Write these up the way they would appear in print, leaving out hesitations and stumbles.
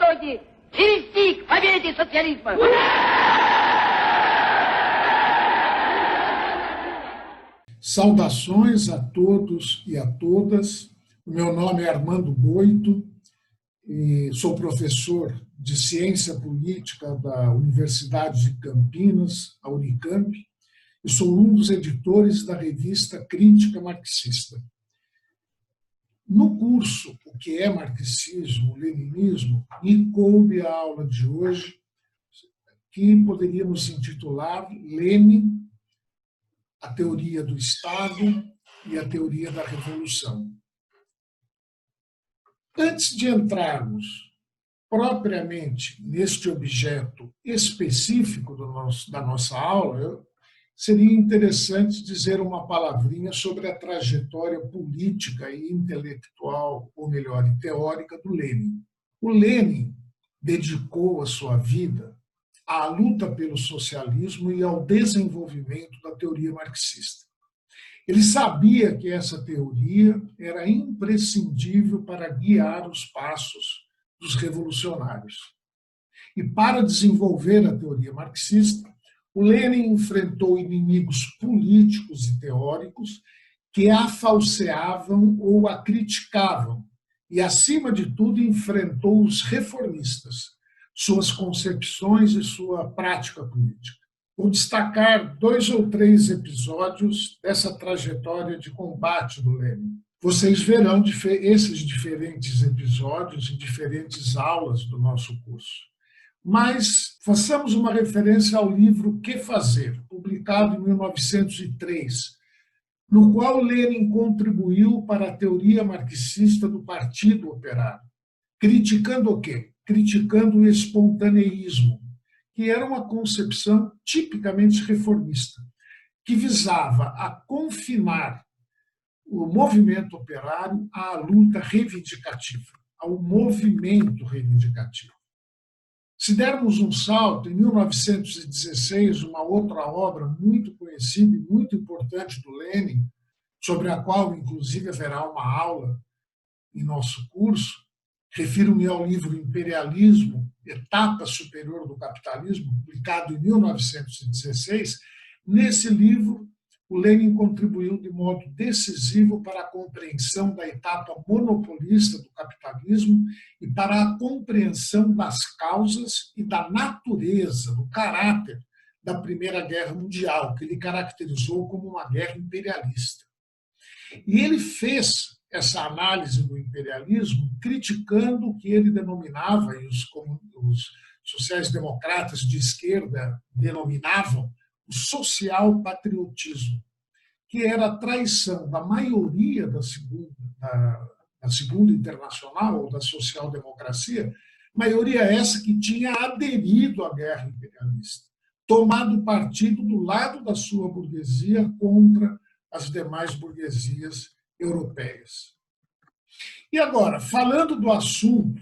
итоги привести к победе социализма. Saudações a todos e a todas. O meu nome é Armando Boito e sou professor de Ciência Política da Universidade de Campinas, a Unicamp, e sou um dos editores da revista Crítica Marxista. No curso O que é Marxismo, Leninismo, me coube a aula de hoje, que poderíamos intitular Lenin, a teoria do Estado e a teoria da Revolução. Antes de entrarmos propriamente neste objeto específico da nossa aula, seria interessante dizer uma palavrinha sobre a trajetória política e intelectual, ou melhor, e teórica do Lenin. O Lenin dedicou a sua vida à luta pelo socialismo e ao desenvolvimento da teoria marxista. Ele sabia que essa teoria era imprescindível para guiar os passos dos revolucionários. E para desenvolver a teoria marxista, o Lenin enfrentou inimigos políticos e teóricos que a falseavam ou a criticavam e, acima de tudo, enfrentou os reformistas, suas concepções e sua prática política. Vou destacar 2 ou 3 episódios dessa trajetória de combate do Lenin. Vocês verão esses diferentes episódios em diferentes aulas do nosso curso. Mas façamos uma referência ao livro Que Fazer, publicado em 1903, no qual Lenin contribuiu para a teoria marxista do Partido Operário. Criticando o quê? Criticando o espontaneísmo, que era uma concepção tipicamente reformista, que visava a confinar o movimento operário à luta reivindicativa, ao movimento reivindicativo. Se dermos um salto, em 1916, uma outra obra muito conhecida e muito importante do Lenin, sobre a qual, inclusive, haverá uma aula em nosso curso, refiro-me ao livro Imperialismo, Etapa Superior do Capitalismo, publicado em 1916. Nesse livro, o Lenin contribuiu de modo decisivo para a compreensão da etapa monopolista do capitalismo e para a compreensão das causas e da natureza, do caráter da Primeira Guerra Mundial, que ele caracterizou como uma guerra imperialista. E ele fez essa análise do imperialismo criticando o que ele denominava, e os sociais-democratas de esquerda denominavam, o social-patriotismo, que era a traição da maioria da Segunda Internacional, ou da social-democracia, maioria essa que tinha aderido à guerra imperialista, tomado partido do lado da sua burguesia contra as demais burguesias europeias. E agora, falando do assunto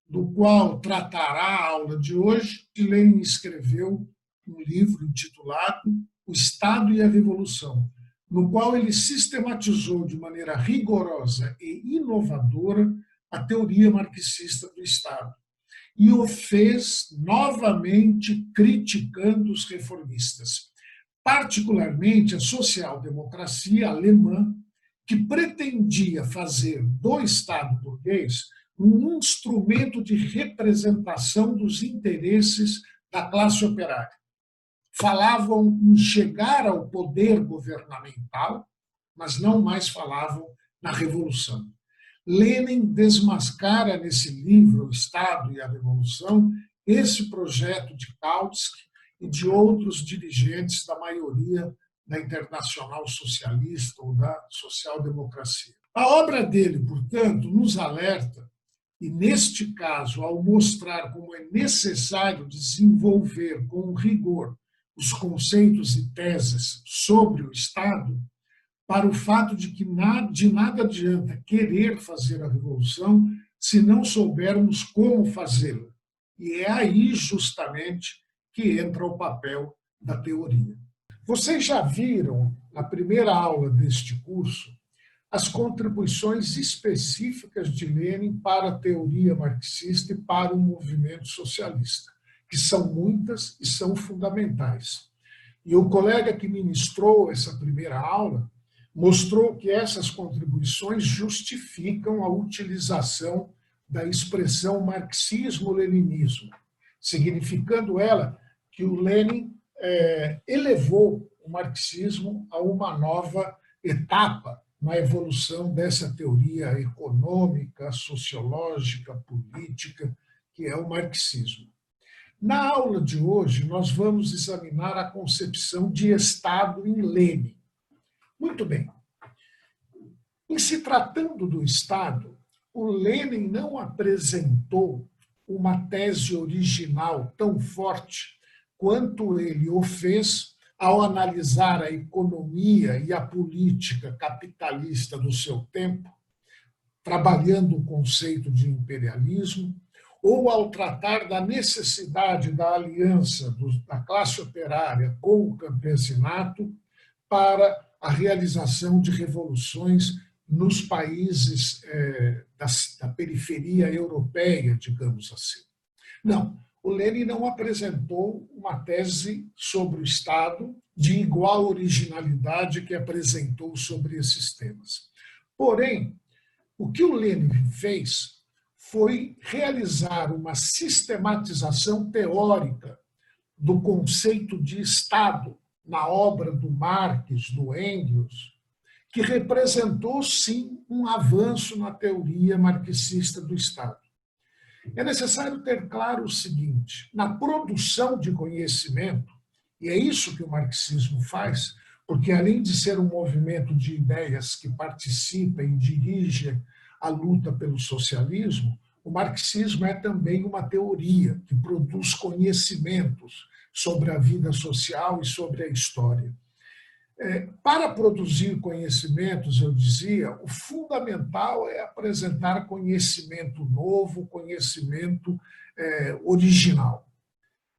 do qual tratará a aula de hoje, Lenin escreveu um livro intitulado O Estado e a Revolução, no qual ele sistematizou de maneira rigorosa e inovadora a teoria marxista do Estado e o fez novamente criticando os reformistas, particularmente a social-democracia alemã, que pretendia fazer do Estado burguês um instrumento de representação dos interesses da classe operária. Falavam em chegar ao poder governamental, mas não mais falavam na revolução. Lenin desmascara nesse livro, O Estado e a Revolução, esse projeto de Kautsky e de outros dirigentes da maioria da Internacional Socialista ou da social-democracia. A obra dele, portanto, nos alerta, e neste caso, ao mostrar como é necessário desenvolver com rigor os conceitos e teses sobre o Estado, para o fato de que de nada adianta querer fazer a revolução se não soubermos como fazê-la. E é aí, justamente, que entra o papel da teoria. Vocês já viram, na primeira aula deste curso, as contribuições específicas de Lenin para a teoria marxista e para o movimento socialista, que são muitas e são fundamentais. E o colega que ministrou essa primeira aula mostrou que essas contribuições justificam a utilização da expressão marxismo-leninismo, significando ela que o Lenin elevou o marxismo a uma nova etapa na evolução dessa teoria econômica, sociológica, política, que é o marxismo. Na aula de hoje, nós vamos examinar a concepção de Estado em Lenin. Muito bem. Em se tratando do Estado, o Lenin não apresentou uma tese original tão forte quanto ele o fez ao analisar a economia e a política capitalista do seu tempo, trabalhando o conceito de imperialismo, ou ao tratar da necessidade da aliança da classe operária com o campesinato para a realização de revoluções nos países da periferia europeia, digamos assim. Não, o Lenin não apresentou uma tese sobre o Estado de igual originalidade que apresentou sobre esses temas. Porém, o que o Lenin fez foi realizar uma sistematização teórica do conceito de Estado na obra do Marx, do Engels, que representou, sim, um avanço na teoria marxista do Estado. É necessário ter claro o seguinte: na produção de conhecimento, e é isso que o marxismo faz, porque além de ser um movimento de ideias que participa e dirige a luta pelo socialismo, o marxismo é também uma teoria que produz conhecimentos sobre a vida social e sobre a história. Para produzir conhecimentos, eu dizia, o fundamental é apresentar conhecimento novo, conhecimento original.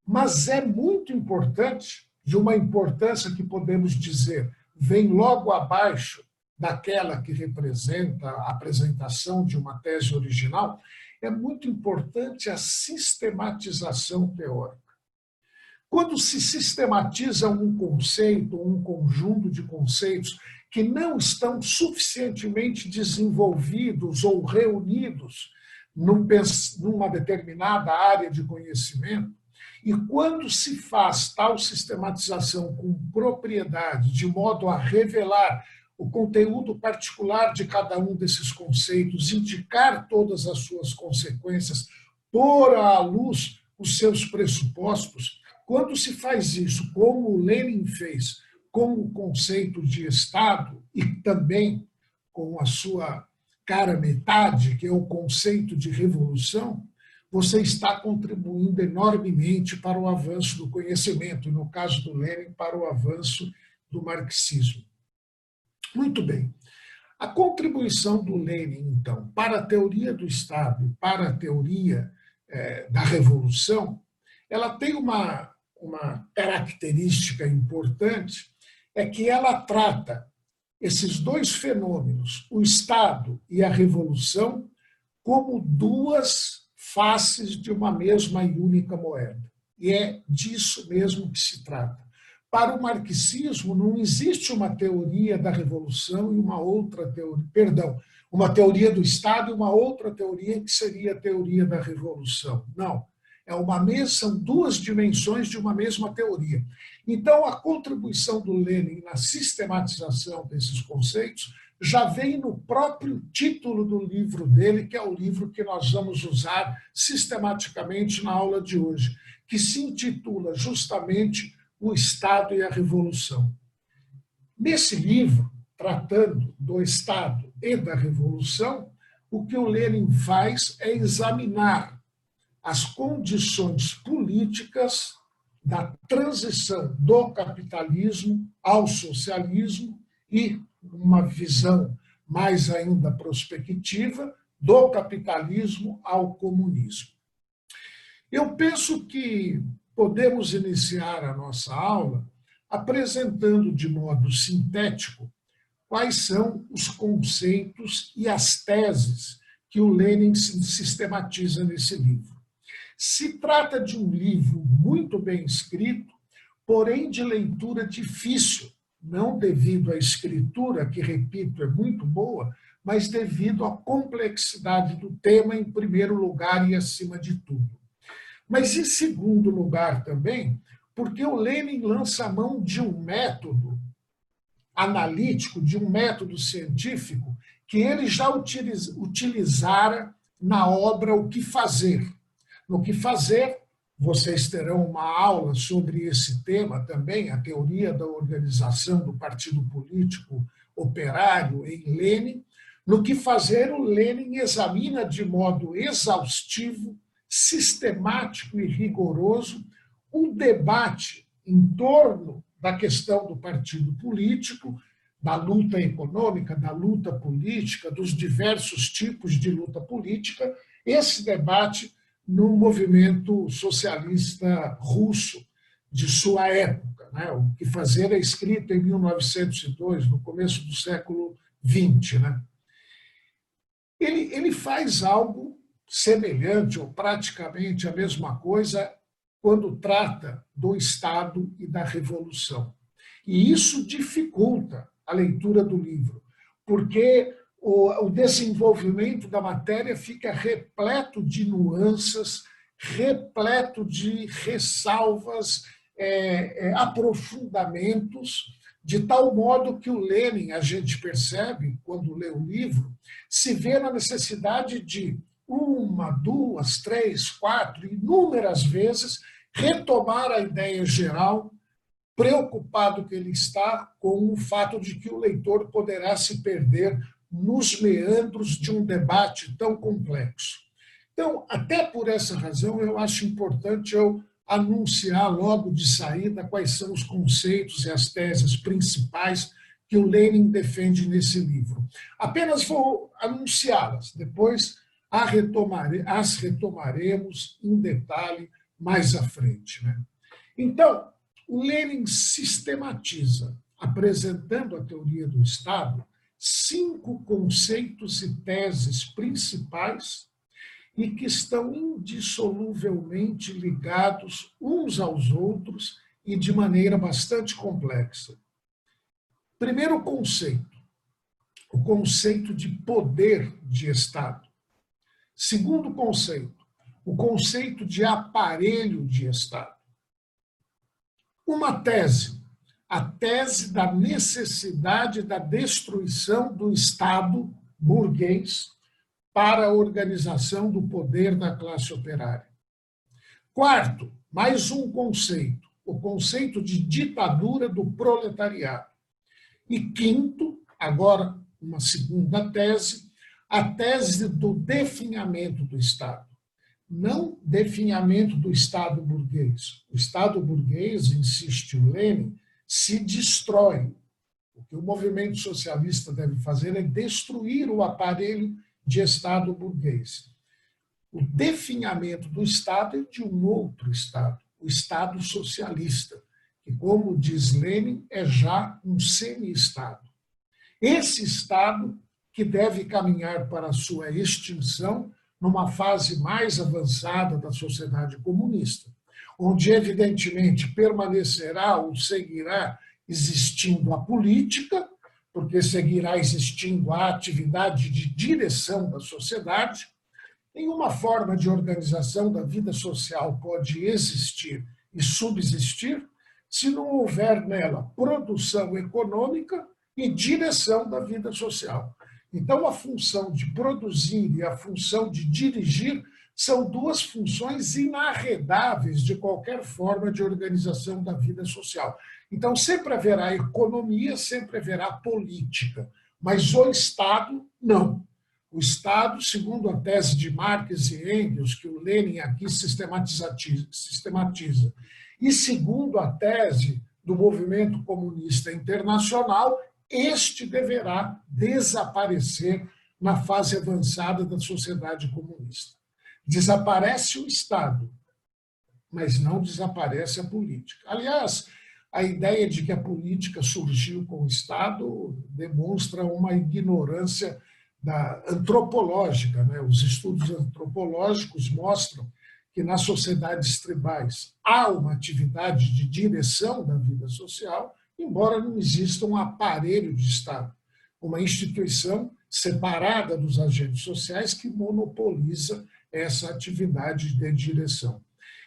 Mas é muito importante, de uma importância que podemos dizer vem logo abaixo daquela que representa a apresentação de uma tese original, é muito importante a sistematização teórica. Quando se sistematiza um conceito, um conjunto de conceitos que não estão suficientemente desenvolvidos ou reunidos numa determinada área de conhecimento, e quando se faz tal sistematização com propriedade, de modo a revelar o conteúdo particular de cada um desses conceitos, indicar todas as suas consequências, pôr à luz os seus pressupostos, quando se faz isso, como o Lenin fez, com o conceito de Estado e também com a sua cara metade, que é o conceito de revolução, você está contribuindo enormemente para o avanço do conhecimento, no caso do Lenin, para o avanço do marxismo. Muito bem. A contribuição do Lenin, então, para a teoria do Estado e para a teoria da revolução, ela tem uma característica importante, é que ela trata esses dois fenômenos, o Estado e a revolução, como duas faces de uma mesma e única moeda. E é disso mesmo que se trata. Para o marxismo, não existe uma teoria da revolução e uma outra teoria, uma teoria do Estado e uma outra teoria que seria a teoria da revolução. Não. São duas dimensões de uma mesma teoria. Então, a contribuição do Lenin na sistematização desses conceitos já vem no próprio título do livro dele, que é o livro que nós vamos usar sistematicamente na aula de hoje, que se intitula justamente O Estado e a Revolução. Nesse livro, tratando do Estado e da Revolução, o que o Lenin faz é examinar as condições políticas da transição do capitalismo ao socialismo e uma visão mais ainda prospectiva do capitalismo ao comunismo. Eu penso que podemos iniciar a nossa aula apresentando de modo sintético quais são os conceitos e as teses que o Lenin sistematiza nesse livro. Se trata de um livro muito bem escrito, porém de leitura difícil, não devido à escritura, que, repito, é muito boa, mas devido à complexidade do tema, em primeiro lugar e acima de tudo. Mas, em segundo lugar, também, porque o Lenin lança a mão de um método analítico, de um método científico, que ele já utilizara na obra O que Fazer. No Que Fazer, vocês terão uma aula sobre esse tema também, a teoria da organização do partido político operário em Lenin. No Que Fazer, o Lenin examina de modo exaustivo, sistemático e rigoroso um debate em torno da questão do partido político, da luta econômica, da luta política, dos diversos tipos de luta política, esse debate no movimento socialista russo de sua época. Né? O Que Fazer é escrito em 1902, no começo do século XX. Né? Ele faz algo semelhante ou praticamente a mesma coisa quando trata do Estado e da Revolução. E isso dificulta a leitura do livro, porque o desenvolvimento da matéria fica repleto de nuances, repleto de ressalvas, aprofundamentos, de tal modo que o Lenin, a gente percebe, quando lê o livro, se vê na necessidade de uma, duas, três, quatro, inúmeras vezes, retomar a ideia geral, preocupado que ele está com o fato de que o leitor poderá se perder nos meandros de um debate tão complexo. Então, até por essa razão, eu acho importante eu anunciar logo de saída quais são os conceitos e as teses principais que o Lenin defende nesse livro. Apenas vou anunciá-las, depois as retomaremos em detalhe mais à frente. Né? Então, o Lenin sistematiza, apresentando a teoria do Estado, 5 conceitos e teses principais e que estão indissoluvelmente ligados uns aos outros e de maneira bastante complexa. Primeiro conceito, o conceito de poder de Estado. Segundo conceito, o conceito de aparelho de Estado. Uma tese, a tese da necessidade da destruição do Estado burguês para a organização do poder da classe operária. Quarto, mais um conceito, o conceito de ditadura do proletariado. E quinto, agora uma segunda tese, a tese do definhamento do Estado. Não definhamento do Estado burguês. O Estado burguês, insiste o Lenin, se destrói. O que o movimento socialista deve fazer é destruir o aparelho de Estado burguês. O definhamento do Estado é de um outro Estado, o Estado socialista, que, como diz Lenin, é já um semi-Estado. Esse Estado que deve caminhar para a sua extinção numa fase mais avançada da sociedade comunista, onde, evidentemente, permanecerá ou seguirá existindo a política, porque seguirá existindo a atividade de direção da sociedade. Nenhuma forma de organização da vida social pode existir e subsistir se não houver nela produção econômica e direção da vida social. Então, a função de produzir e a função de dirigir são duas funções inarredáveis de qualquer forma de organização da vida social. Então, sempre haverá economia, sempre haverá política, mas o Estado, não. O Estado, segundo a tese de Marx e Engels, que o Lenin aqui sistematiza, e segundo a tese do movimento comunista internacional, este deverá desaparecer na fase avançada da sociedade comunista. Desaparece o Estado, mas não desaparece a política. Aliás, A ideia de que a política surgiu com o Estado demonstra uma ignorância antropológica, né? Os estudos antropológicos mostram que nas sociedades tribais há uma atividade de direção da vida social, embora não exista um aparelho de Estado, uma instituição separada dos agentes sociais que monopoliza essa atividade de direção.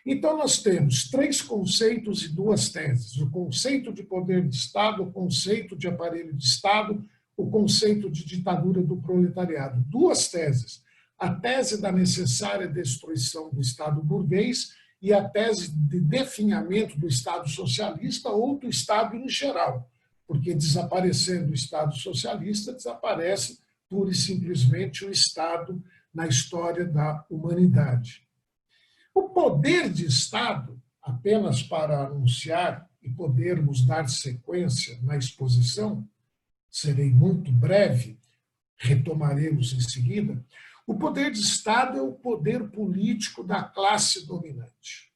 Então, nós temos 3 conceitos e 2 teses: o conceito de poder de Estado, o conceito de aparelho de Estado, o conceito de ditadura do proletariado. 2 teses: a tese da necessária destruição do Estado burguês e a tese de definhamento do Estado socialista ou do Estado em geral, porque desaparecendo o Estado socialista, desaparece pura e simplesmente o Estado na história da humanidade. O poder de Estado, apenas para anunciar e podermos dar sequência na exposição, serei muito breve, retomaremos em seguida. O poder de Estado é o poder político da classe dominante.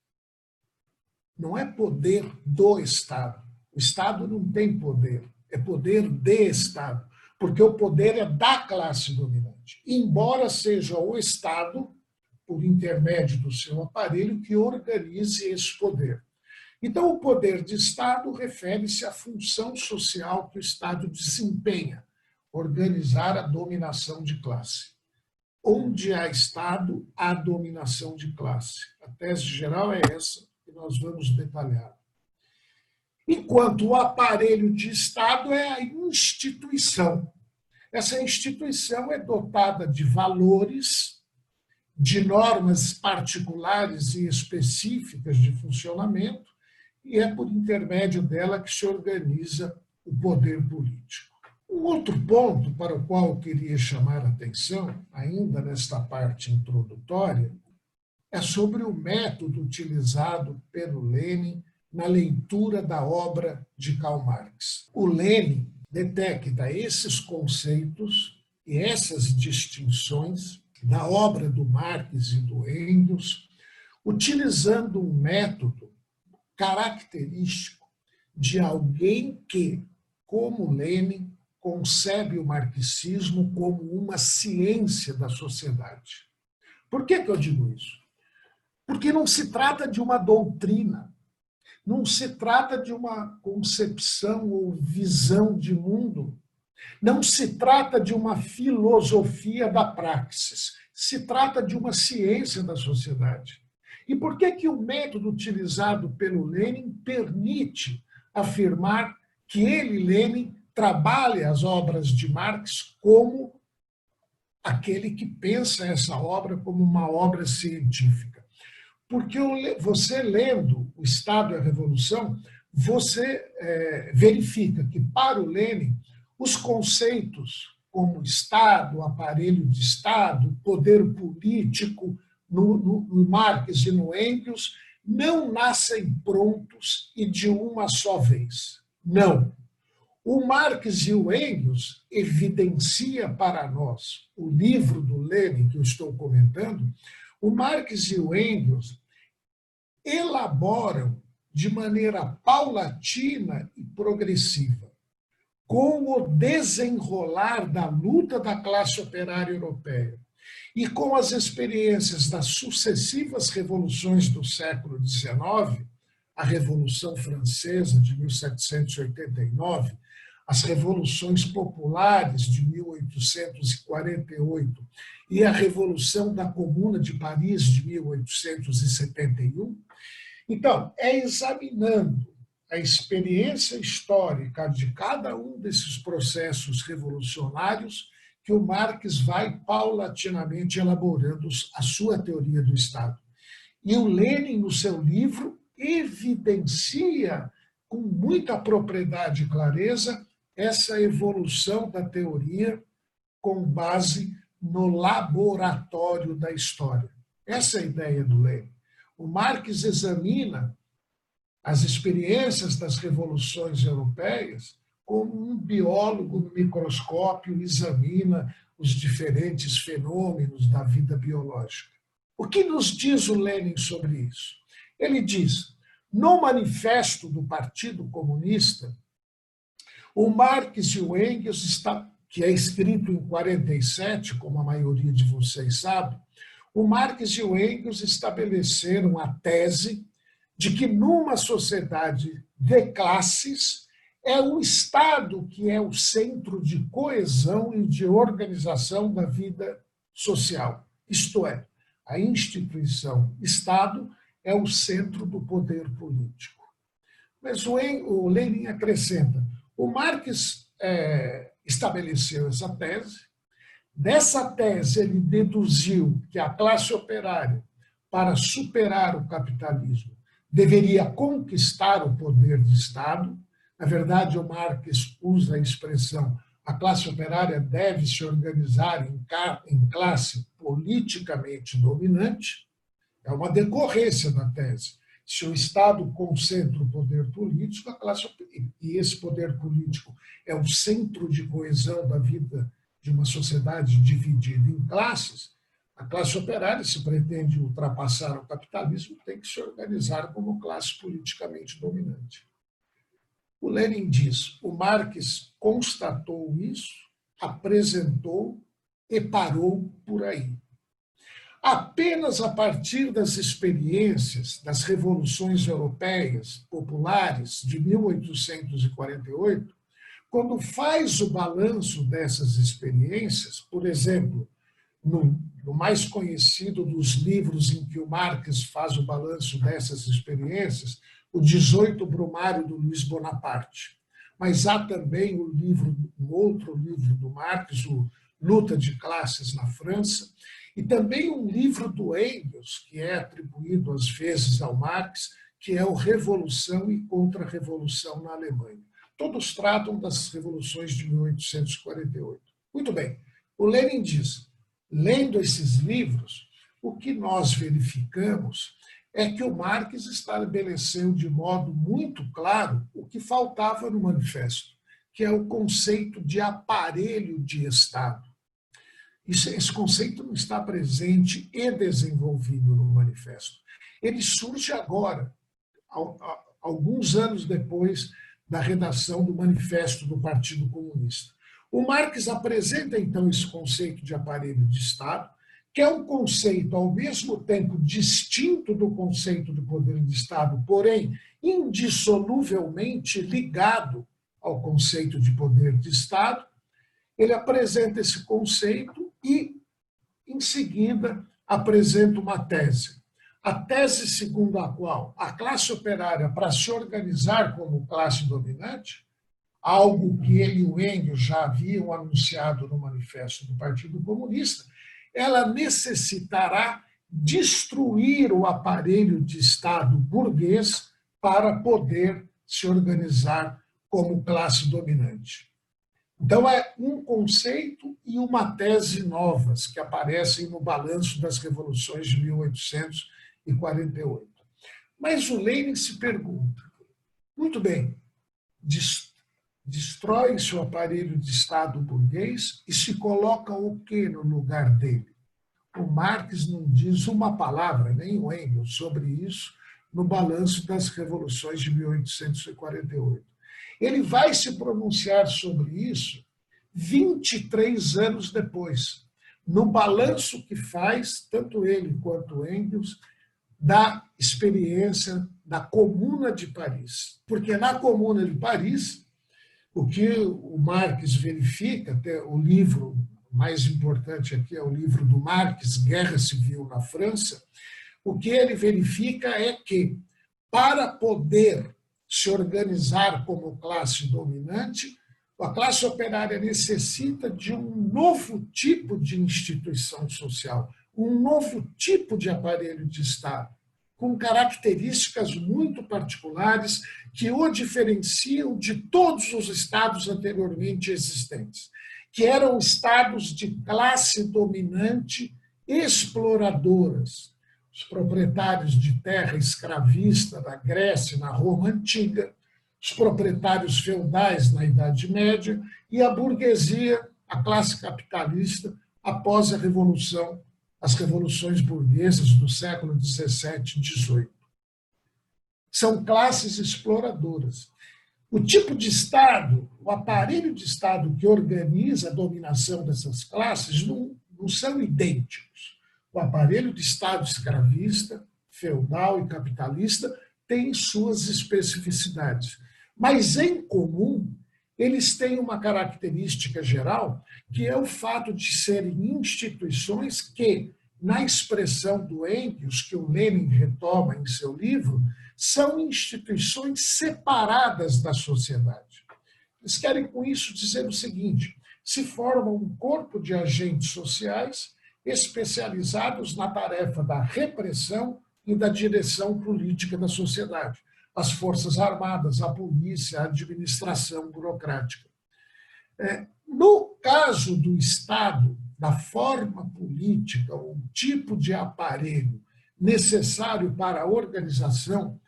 Não é poder do Estado. O Estado não tem poder, é poder de Estado, porque o poder é da classe dominante, embora seja o Estado, por intermédio do seu aparelho, que organize esse poder. Então, o poder de Estado refere-se à função social que o Estado desempenha, organizar a dominação de classe. Onde há Estado, há dominação de classe. A tese geral é essa, que nós vamos detalhar. Enquanto o aparelho de Estado é a instituição. Essa instituição é dotada de valores, de normas particulares e específicas de funcionamento, e é por intermédio dela que se organiza o poder político. Um outro ponto para o qual eu queria chamar a atenção, ainda nesta parte introdutória, é sobre o método utilizado pelo Lenin na leitura da obra de Karl Marx. O Lenin detecta esses conceitos e essas distinções da obra do Marx e do Engels, utilizando um método característico de alguém que, como Lenin, concebe o marxismo como uma ciência da sociedade. Por que eu digo isso? Porque não se trata de uma doutrina, não se trata de uma concepção ou visão de mundo, não se trata de uma filosofia da praxis, se trata de uma ciência da sociedade. E por que o método utilizado pelo Lenin permite afirmar que ele, Lenin, trabalha as obras de Marx como aquele que pensa essa obra como uma obra científica? Porque você lendo O Estado e a Revolução, você verifica que, para o Lenin, os conceitos como Estado, aparelho de Estado, poder político, no Marx e no Engels, não nascem prontos e de uma só vez. Não. O Marx e o Engels evidencia para nós, o livro do Lenin que eu estou comentando, o Marx e o Engels elaboram de maneira paulatina e progressiva, com o desenrolar da luta da classe operária europeia e com as experiências das sucessivas revoluções do século XIX, a Revolução Francesa de 1789, as revoluções populares de 1848 e a Revolução da Comuna de Paris de 1871. Então, é examinando a experiência histórica de cada um desses processos revolucionários que o Marx vai paulatinamente elaborando a sua teoria do Estado. E o Lenin, no seu livro, evidencia com muita propriedade e clareza essa evolução da teoria com base no laboratório da história. Essa é a ideia do Lenin. O Marx examina as experiências das revoluções europeias como um biólogo no microscópio examina os diferentes fenômenos da vida biológica. O que nos diz o Lenin sobre isso? Ele diz: No manifesto do Partido Comunista, o Marx e o Engels, que é escrito em 47, como a maioria de vocês sabe, o Marx e o Engels estabeleceram a tese de que numa sociedade de classes é o Estado que é o centro de coesão e de organização da vida social. Isto é, a instituição Estado é o centro do poder político. Mas o Lenin acrescenta, o Marx estabeleceu essa tese. Dessa tese, ele deduziu que a classe operária, para superar o capitalismo, deveria conquistar o poder de Estado. Na verdade, o Marx usa a expressão a classe operária deve se organizar em classe politicamente dominante. É uma decorrência da tese. Se o Estado concentra o poder político, e esse poder político é o centro de coesão da vida de uma sociedade dividida em classes, a classe operária, se pretende ultrapassar o capitalismo, tem que se organizar como classe politicamente dominante. O Lenin diz, o Marx constatou isso, apresentou e parou por aí. Apenas a partir das experiências das revoluções europeias populares de 1848, quando faz o balanço dessas experiências, por exemplo, no mais conhecido dos livros em que o Marx faz o balanço dessas experiências, o 18 Brumário do Luiz Bonaparte. Mas há também um outro livro do Marx, o Luta de Classes na França, e também um livro do Engels, que é atribuído às vezes ao Marx, que é o Revolução e Contra-Revolução na Alemanha. Todos tratam das revoluções de 1848. Muito bem, o Lenin diz, lendo esses livros, o que nós verificamos é que o Marx estabeleceu de modo muito claro o que faltava no manifesto, que é o conceito de aparelho de Estado. Esse conceito não está presente e desenvolvido no manifesto. Ele surge agora, alguns anos depois da redação do manifesto do Partido Comunista. O Marx apresenta, então, esse conceito de aparelho de Estado, que é um conceito, ao mesmo tempo, distinto do conceito do poder de Estado, porém, indissoluvelmente ligado ao conceito de poder de Estado. Ele apresenta esse conceito e, em seguida, apresenta uma tese. A tese segundo a qual a classe operária, para se organizar como classe dominante, algo que ele e o Engels já haviam anunciado no manifesto do Partido Comunista, ela necessitará destruir o aparelho de Estado burguês para poder se organizar como classe dominante. Então, é um conceito e uma tese novas que aparecem no balanço das revoluções de 1848. Mas o Lenin se pergunta, muito bem, destrói-se o aparelho de Estado burguês e se coloca o que no lugar dele? O Marx não diz uma palavra, nem o Engels, sobre isso no balanço das revoluções de 1848. Ele vai se pronunciar sobre isso 23 anos depois, no balanço que faz, tanto ele quanto Engels, da experiência da Comuna de Paris. Porque na Comuna de Paris, o que o Marx verifica, até o livro mais importante aqui é o livro do Marx, Guerra Civil na França, o que ele verifica é que, para poder se organizar como classe dominante, a classe operária necessita de um novo tipo de instituição social, um novo tipo de aparelho de Estado, com características muito particulares que o diferenciam de todos os estados anteriormente existentes, que eram estados de classe dominante exploradoras. Os proprietários de terra escravista na Grécia e na Roma Antiga, os proprietários feudais na Idade Média e a burguesia, a classe capitalista, após a Revolução, as revoluções burguesas do século XVII e XVIII. são classes exploradoras. O tipo de Estado, o aparelho de Estado que organiza a dominação dessas classes não são idênticos. O aparelho de Estado escravista, feudal e capitalista tem suas especificidades. Mas, em comum, eles têm uma característica geral, que é o fato de serem instituições que, na expressão do Engels, que o Lenin retoma em seu livro, são instituições separadas da sociedade. Eles querem, com isso, dizer o seguinte: se forma um corpo de agentes sociais especializados na tarefa da repressão e da direção política da sociedade. As Forças Armadas, a polícia, a administração burocrática. No caso do Estado, da forma política, o tipo de aparelho necessário para a organização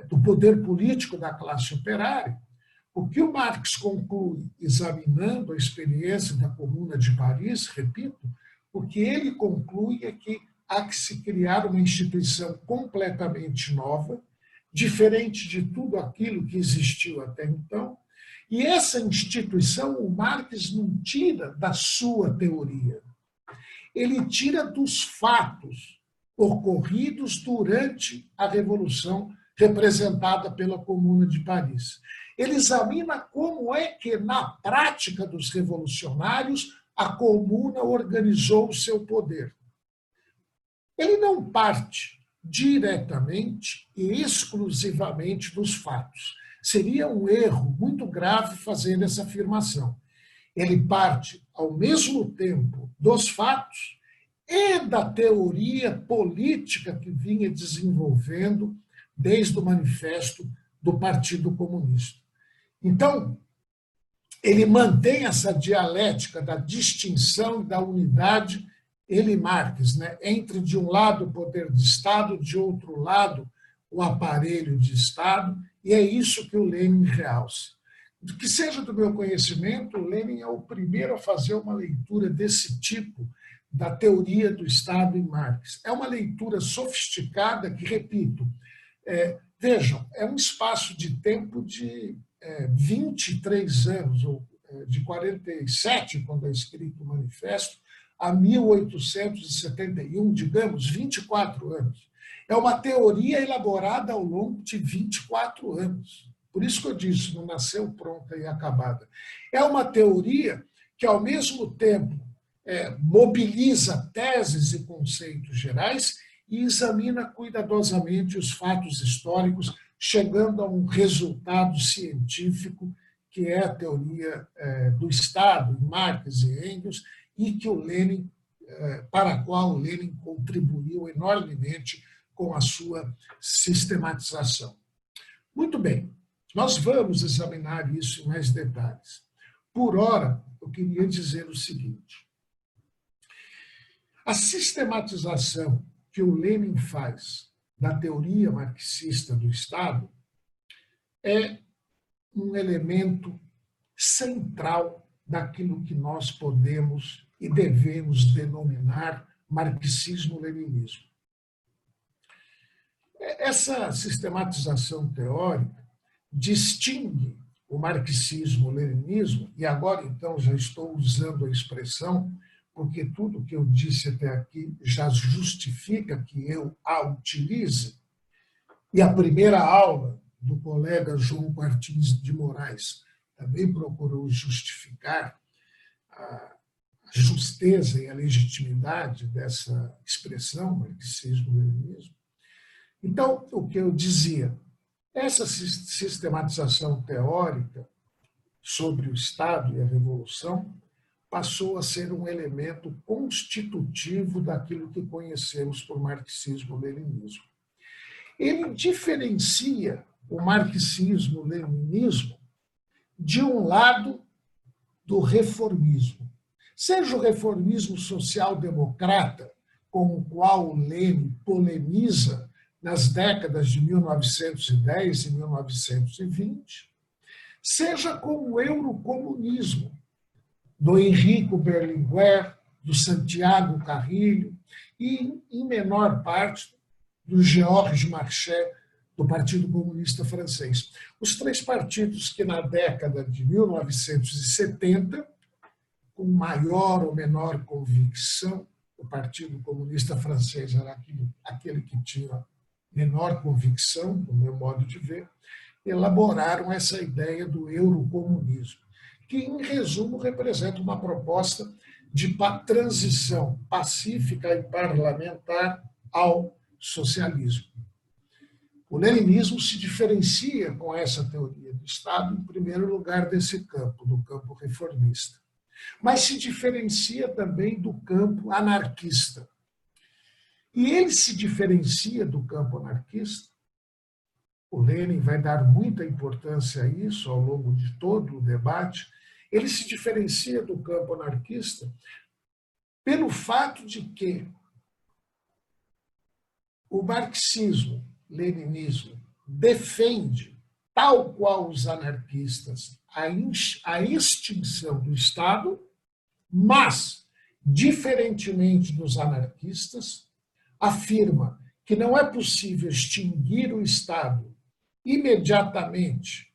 do poder político da classe operária, o que o Marx conclui, examinando a experiência da Comuna de Paris, repito, o que ele conclui é que há que se criar uma instituição completamente nova, diferente de tudo aquilo que existiu até então, e essa instituição o Marx não tira da sua teoria, ele tira dos fatos ocorridos durante a Revolução representada pela Comuna de Paris. Ele examina como é que, na prática dos revolucionários, a Comuna organizou o seu poder. Ele não parte diretamente e exclusivamente dos fatos. Seria um erro muito grave fazer essa afirmação. Ele parte, ao mesmo tempo, dos fatos e da teoria política que vinha desenvolvendo desde o manifesto do Partido Comunista. Então, ele mantém essa dialética da distinção e da unidade, ele, Marx, entre, de um lado, o poder de Estado, de outro lado, o aparelho de Estado, e é isso que o Lenin realça. Do que seja do meu conhecimento, o Lenin é o primeiro a fazer uma leitura desse tipo da teoria do Estado em Marx. É uma leitura sofisticada que, repito, vejam, é um espaço de tempo de 23 anos, ou de 47, quando é escrito o manifesto, a 1871, digamos, 24 anos. É uma teoria elaborada ao longo de 24 anos. Por isso que eu disse, não nasceu pronta e acabada. É uma teoria que, ao mesmo tempo, mobiliza teses e conceitos gerais e examina cuidadosamente os fatos históricos, chegando a um resultado científico, que é a teoria do Estado, Marx e Engels, e que o Lenin, para a qual o Lenin contribuiu enormemente com a sua sistematização. Muito bem, nós vamos examinar isso em mais detalhes. Por ora, eu queria dizer o seguinte: a sistematização que o Lenin faz da teoria marxista do Estado é um elemento central daquilo que nós podemos e devemos denominar marxismo-leninismo. Essa sistematização teórica distingue o marxismo-leninismo, e agora, então, já estou usando a expressão, porque tudo que eu disse até aqui já justifica que eu a utilize, e a primeira aula do colega João Martins de Moraes também procurou justificar a justeza e a legitimidade dessa expressão, marxismo-leninismo. Então, o que eu dizia, essa sistematização teórica sobre o Estado e a Revolução passou a ser um elemento constitutivo daquilo que conhecemos por marxismo-leninismo. Ele diferencia o marxismo-leninismo de um lado do reformismo. Seja o reformismo social-democrata, com o qual o Lenin polemiza nas décadas de 1910 e 1920, seja com o eurocomunismo, do Enrico Berlinguer, do Santiago Carrilho e, em menor parte, do Georges Marchais, do Partido Comunista Francês. Os três partidos que na década de 1970, com maior ou menor convicção, o Partido Comunista Francês era aquele que tinha menor convicção, no meu modo de ver, elaboraram essa ideia do eurocomunismo, que, em resumo, representa uma proposta de transição pacífica e parlamentar ao socialismo. O leninismo se diferencia com essa teoria do Estado, em primeiro lugar, desse campo, do campo reformista. Mas se diferencia também do campo anarquista. E ele se diferencia do campo anarquista. O Lenin vai dar muita importância a isso ao longo de todo o debate. Ele se diferencia do campo anarquista pelo fato de que o marxismo, leninismo, defende, tal qual os anarquistas, a extinção do Estado, mas, diferentemente dos anarquistas, afirma que não é possível extinguir o Estado imediatamente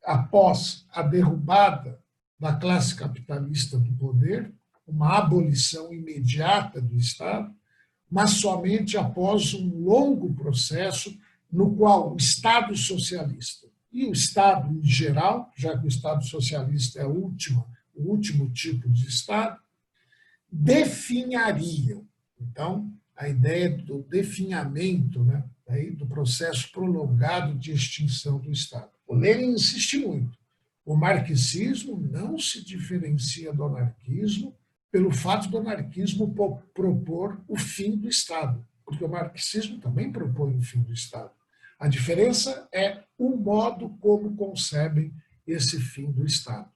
após a derrubada da classe capitalista do poder, uma abolição imediata do Estado, mas somente após um longo processo no qual o Estado socialista e o Estado em geral, já que o Estado socialista é o último tipo de Estado, definhariam. Então, a ideia do definhamento, né, do processo prolongado de extinção do Estado. O Lenin insiste muito. O marxismo não se diferencia do anarquismo pelo fato do anarquismo propor o fim do Estado, porque o marxismo também propõe o fim do Estado. A diferença é o modo como concebem esse fim do Estado.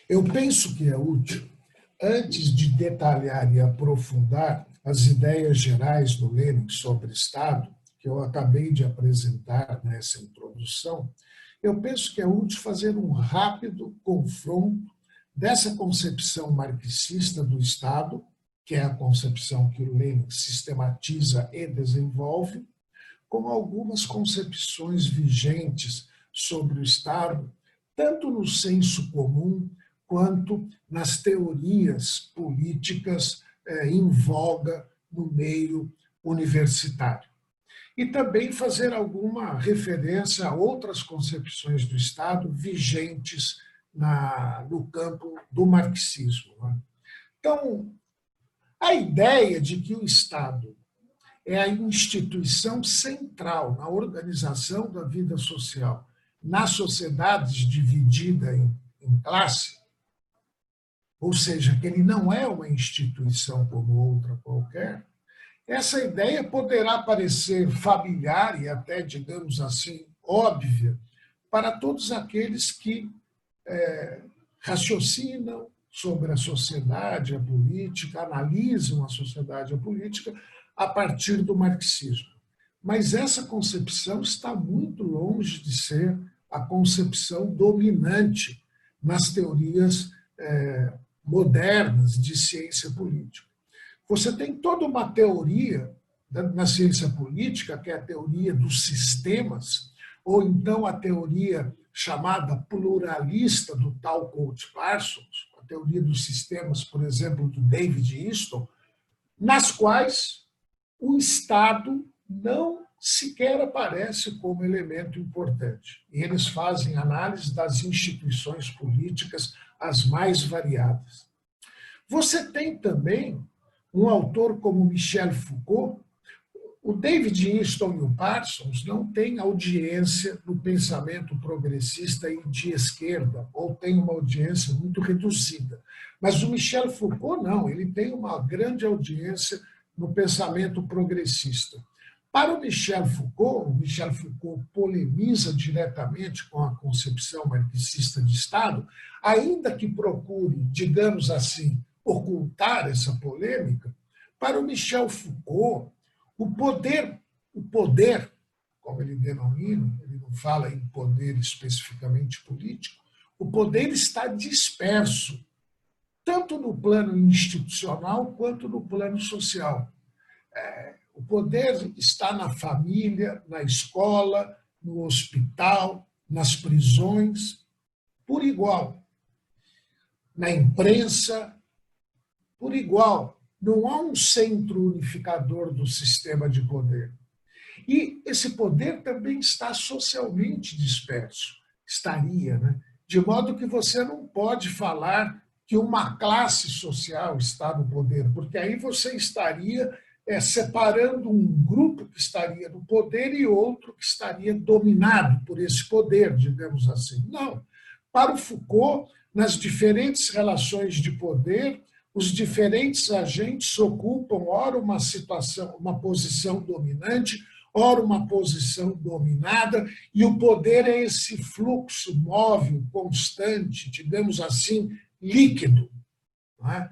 Eu penso que é útil, antes de detalhar e aprofundar as ideias gerais do Lenin sobre Estado, que eu acabei de apresentar nessa introdução, eu penso que é útil fazer um rápido confronto dessa concepção marxista do Estado, que é a concepção que o Lenin sistematiza e desenvolve, com algumas concepções vigentes sobre o Estado, tanto no senso comum quanto nas teorias políticas em voga no meio universitário. E também fazer alguma referência a outras concepções do Estado vigentes no campo do marxismo. Então, a ideia de que o Estado é a instituição central na organização da vida social, nas sociedades divididas em classe, ou seja, que ele não é uma instituição como outra qualquer, essa ideia poderá parecer familiar e até, digamos assim, óbvia para todos aqueles que raciocinam sobre a sociedade, a política, analisam a sociedade e a política a partir do marxismo. Mas essa concepção está muito longe de ser a concepção dominante nas teorias modernas de ciência política. Você tem toda uma teoria na ciência política, que é a teoria dos sistemas, ou então a teoria chamada pluralista do tal Coach Parsons, a teoria dos sistemas, por exemplo, do David Easton, nas quais o Estado não sequer aparece como elemento importante. E eles fazem análise das instituições políticas as mais variadas. Você tem também um autor como Michel Foucault. O David Easton e o Parsons não têm audiência no pensamento progressista e de esquerda, ou tem uma audiência muito reduzida. Mas o Michel Foucault não, ele tem uma grande audiência no pensamento progressista. Para o Michel Foucault polemiza diretamente com a concepção marxista de Estado, ainda que procure, digamos assim, ocultar essa polêmica. Para o Michel Foucault, o poder, como ele denomina, ele não fala em poder especificamente político, o poder está disperso, tanto no plano institucional quanto no plano social. O O poder está na família, na escola, no hospital, nas prisões, por igual. Na imprensa, por igual. Não há um centro unificador do sistema de poder. E esse poder também está socialmente disperso. Estaria, né? De modo que você não pode falar que uma classe social está no poder, porque aí você estaria separando um grupo que estaria no poder e outro que estaria dominado por esse poder, digamos assim. Não. Para o Foucault, nas diferentes relações de poder, os diferentes agentes ocupam, ora uma situação, uma posição dominante, ora uma posição dominada, e o poder é esse fluxo móvel, constante, digamos assim, líquido. Não é?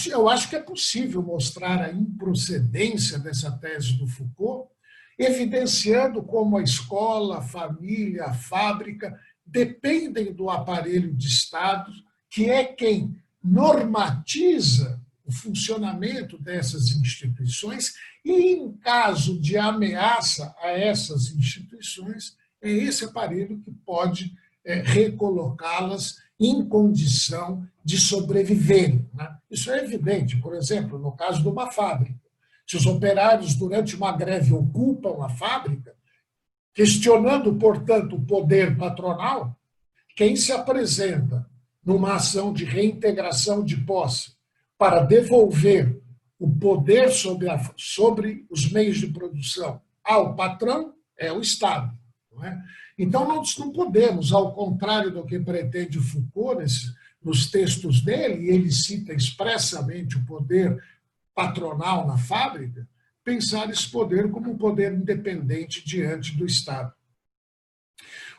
Eu acho que é possível mostrar a improcedência dessa tese do Foucault, evidenciando como a escola, a família, a fábrica dependem do aparelho de Estado, que é quem normatiza o funcionamento dessas instituições e, em caso de ameaça a essas instituições, é esse aparelho que pode recolocá-las em condição de sobreviverem. Né? Isso é evidente, por exemplo, no caso de uma fábrica. Se os operários, durante uma greve, ocupam a fábrica, questionando, portanto, o poder patronal, quem se apresenta numa ação de reintegração de posse para devolver o poder sobre os meios de produção ao patrão é o Estado. Não é? Então, nós não podemos, ao contrário do que pretende Foucault nos textos dele, e ele cita expressamente o poder patronal na fábrica, pensar esse poder como um poder independente diante do Estado.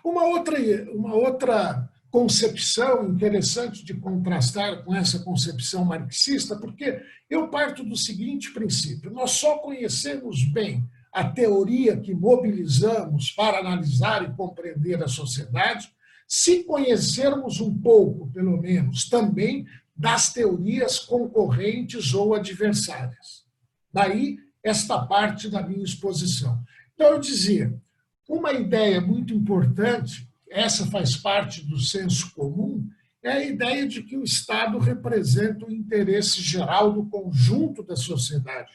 Uma outra concepção interessante de contrastar com essa concepção marxista, porque eu parto do seguinte princípio: nós só conhecemos bem a teoria que mobilizamos para analisar e compreender a sociedade se conhecermos um pouco, pelo menos, também das teorias concorrentes ou adversárias. Daí, esta parte da minha exposição. Então, eu dizia, uma ideia muito importante, essa faz parte do senso comum, é a ideia de que o Estado representa o interesse geral do conjunto da sociedade,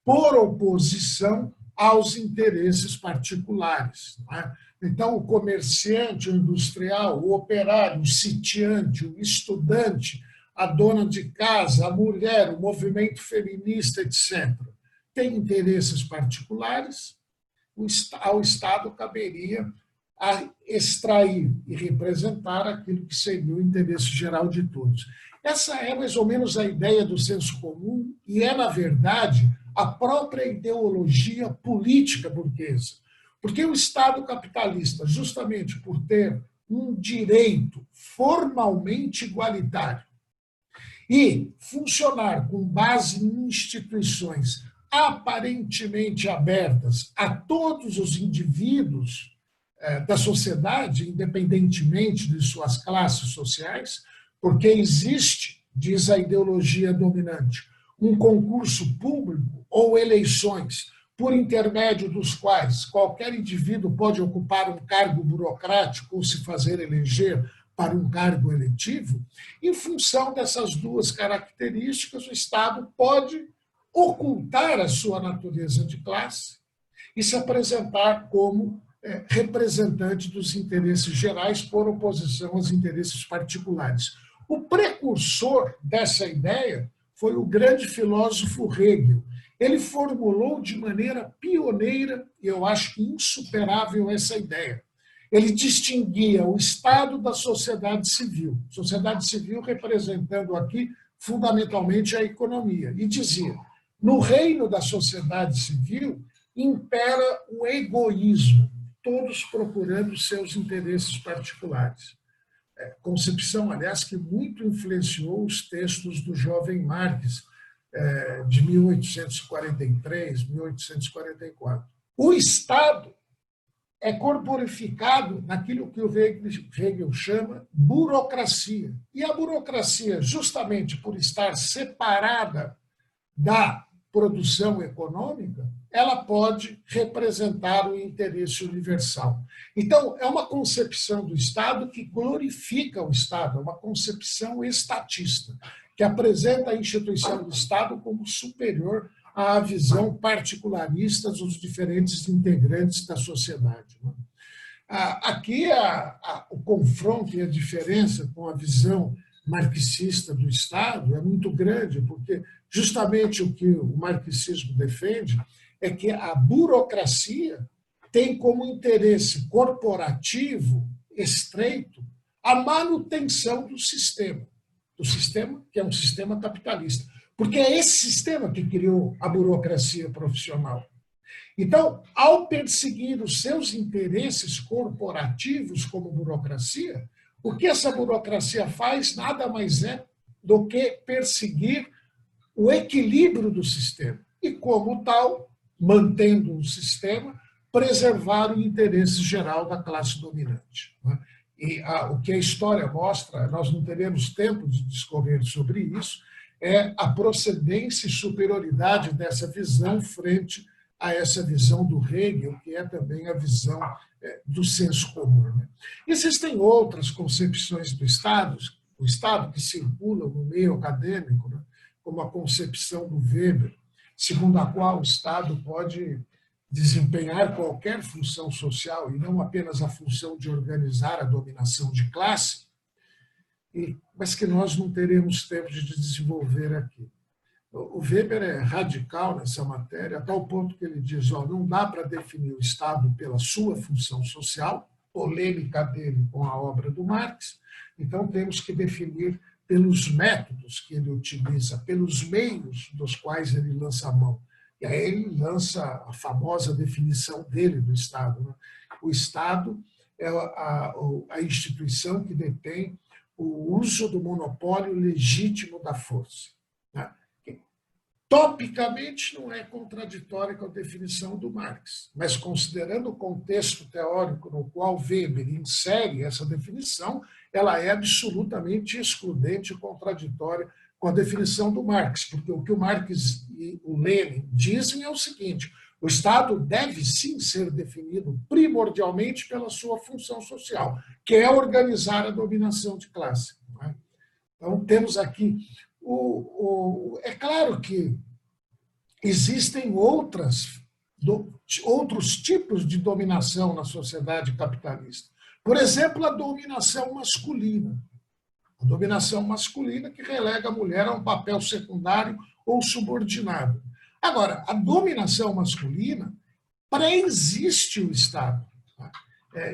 por oposição aos interesses particulares. Não é? Então, o comerciante, o industrial, o operário, o sitiante, o estudante, a dona de casa, a mulher, o movimento feminista, etc., tem interesses particulares, ao Estado caberia a extrair e representar aquilo que seria o interesse geral de todos. Essa é mais ou menos a ideia do senso comum e é, na verdade, a própria ideologia política burguesa. Porque o Estado capitalista, justamente por ter um direito formalmente igualitário e funcionar com base em instituições aparentemente abertas a todos os indivíduos da sociedade, independentemente de suas classes sociais, porque existe, diz a ideologia dominante, um concurso público ou eleições por intermédio dos quais qualquer indivíduo pode ocupar um cargo burocrático ou se fazer eleger para um cargo eletivo, em função dessas duas características, o Estado pode ocultar a sua natureza de classe e se apresentar como representante dos interesses gerais por oposição aos interesses particulares. O precursor dessa ideia foi o grande filósofo Hegel. Ele formulou de maneira pioneira, e eu acho que insuperável, essa ideia. Ele distinguia o Estado da sociedade civil representando aqui fundamentalmente a economia, e dizia: no reino da sociedade civil impera o egoísmo, todos procurando seus interesses particulares. Concepção, aliás, que muito influenciou os textos do jovem Marx, de 1843, 1844. O Estado é corporificado naquilo que o Hegel chama burocracia. E a burocracia, justamente por estar separada da produção econômica, ela pode representar o interesse universal. Então, é uma concepção do Estado que glorifica o Estado, é uma concepção estatista, que apresenta a instituição do Estado como superior à visão particularista dos diferentes integrantes da sociedade. Aqui, o confronto e a diferença com a visão marxista do Estado é muito grande, porque justamente o que o marxismo defende é que a burocracia tem como interesse corporativo estreito a manutenção do sistema que é um sistema capitalista, porque é esse sistema que criou a burocracia profissional. Então, ao perseguir os seus interesses corporativos como burocracia, o que essa burocracia faz nada mais é do que perseguir o equilíbrio do sistema e, como tal, mantendo o sistema, preservar o interesse geral da classe dominante. E o que a história mostra, nós não teremos tempo de discorrer sobre isso, é a procedência e superioridade dessa visão frente a essa visão do Hegel, que é também a visão do senso comum. Existem outras concepções do Estado que circulam no meio acadêmico, como a concepção do Weber, segundo a qual o Estado pode desempenhar qualquer função social e não apenas a função de organizar a dominação de classe, mas que nós não teremos tempo de desenvolver aqui. O Weber é radical nessa matéria, a tal ponto que ele diz, não dá para definir o Estado pela sua função social, polêmica dele com a obra do Marx, então temos que definir pelos métodos que ele utiliza, pelos meios dos quais ele lança a mão. E aí ele lança a famosa definição dele do Estado. O Estado é a instituição que detém o uso do monopólio legítimo da força. Topicamente não é contraditória com a definição do Marx, mas considerando o contexto teórico no qual Weber insere essa definição, ela é absolutamente excludente e contraditória com a definição do Marx, porque o que o Marx e o Lenin dizem é o seguinte: o Estado deve sim ser definido primordialmente pela sua função social, que é organizar a dominação de classe. Então, temos aqui é claro que existem outros tipos de dominação na sociedade capitalista. Por exemplo, a dominação masculina. A dominação masculina que relega a mulher a um papel secundário ou subordinado. Agora, a dominação masculina pré-existe o Estado.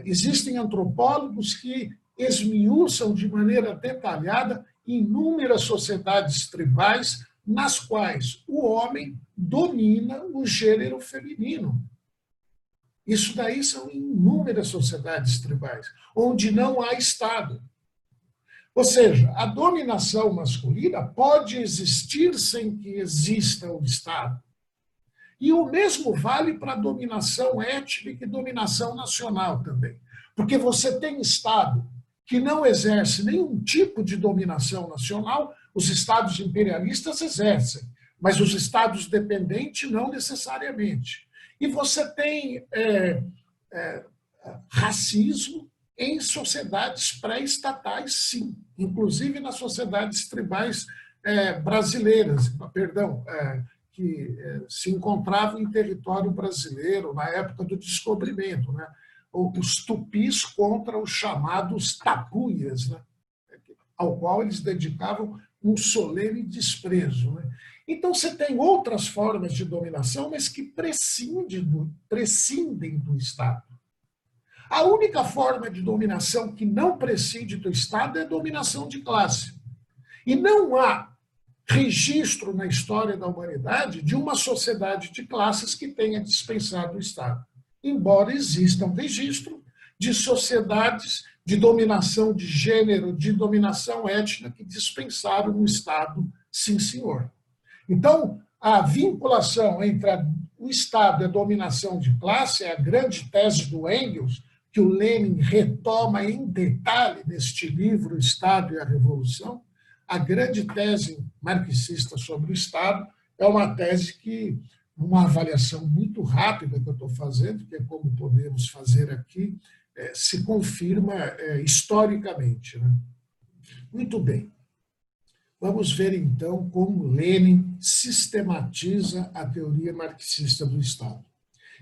Existem antropólogos que esmiuçam de maneira detalhada inúmeras sociedades tribais nas quais o homem domina o gênero feminino. Isso daí são inúmeras sociedades tribais, onde não há Estado. Ou seja, a dominação masculina pode existir sem que exista o Estado. E o mesmo vale para a dominação étnica e dominação nacional também. Porque você tem Estado que não exerce nenhum tipo de dominação nacional, os Estados imperialistas exercem, mas os Estados dependentes não necessariamente. E você tem racismo em sociedades pré-estatais, sim, inclusive nas sociedades tribais brasileiras, que se encontravam em território brasileiro na época do descobrimento, os tupis contra os chamados tapuias, ao qual eles dedicavam um solene desprezo. Então, você tem outras formas de dominação, mas que prescindem do Estado. A única forma de dominação que não prescinde do Estado é a dominação de classe. E não há registro na história da humanidade de uma sociedade de classes que tenha dispensado o Estado, embora exista um registro de sociedades de dominação de gênero, de dominação étnica, que dispensaram o Estado, sim, senhor. Então, a vinculação entre o Estado e a dominação de classe é a grande tese do Engels, que o Lenin retoma em detalhe neste livro, O Estado e a Revolução. A grande tese marxista sobre o Estado é uma tese que, numa avaliação muito rápida que eu estou fazendo, que é como podemos fazer aqui, se confirma historicamente, né? Muito bem. Vamos ver, então, como Lenin sistematiza a teoria marxista do Estado.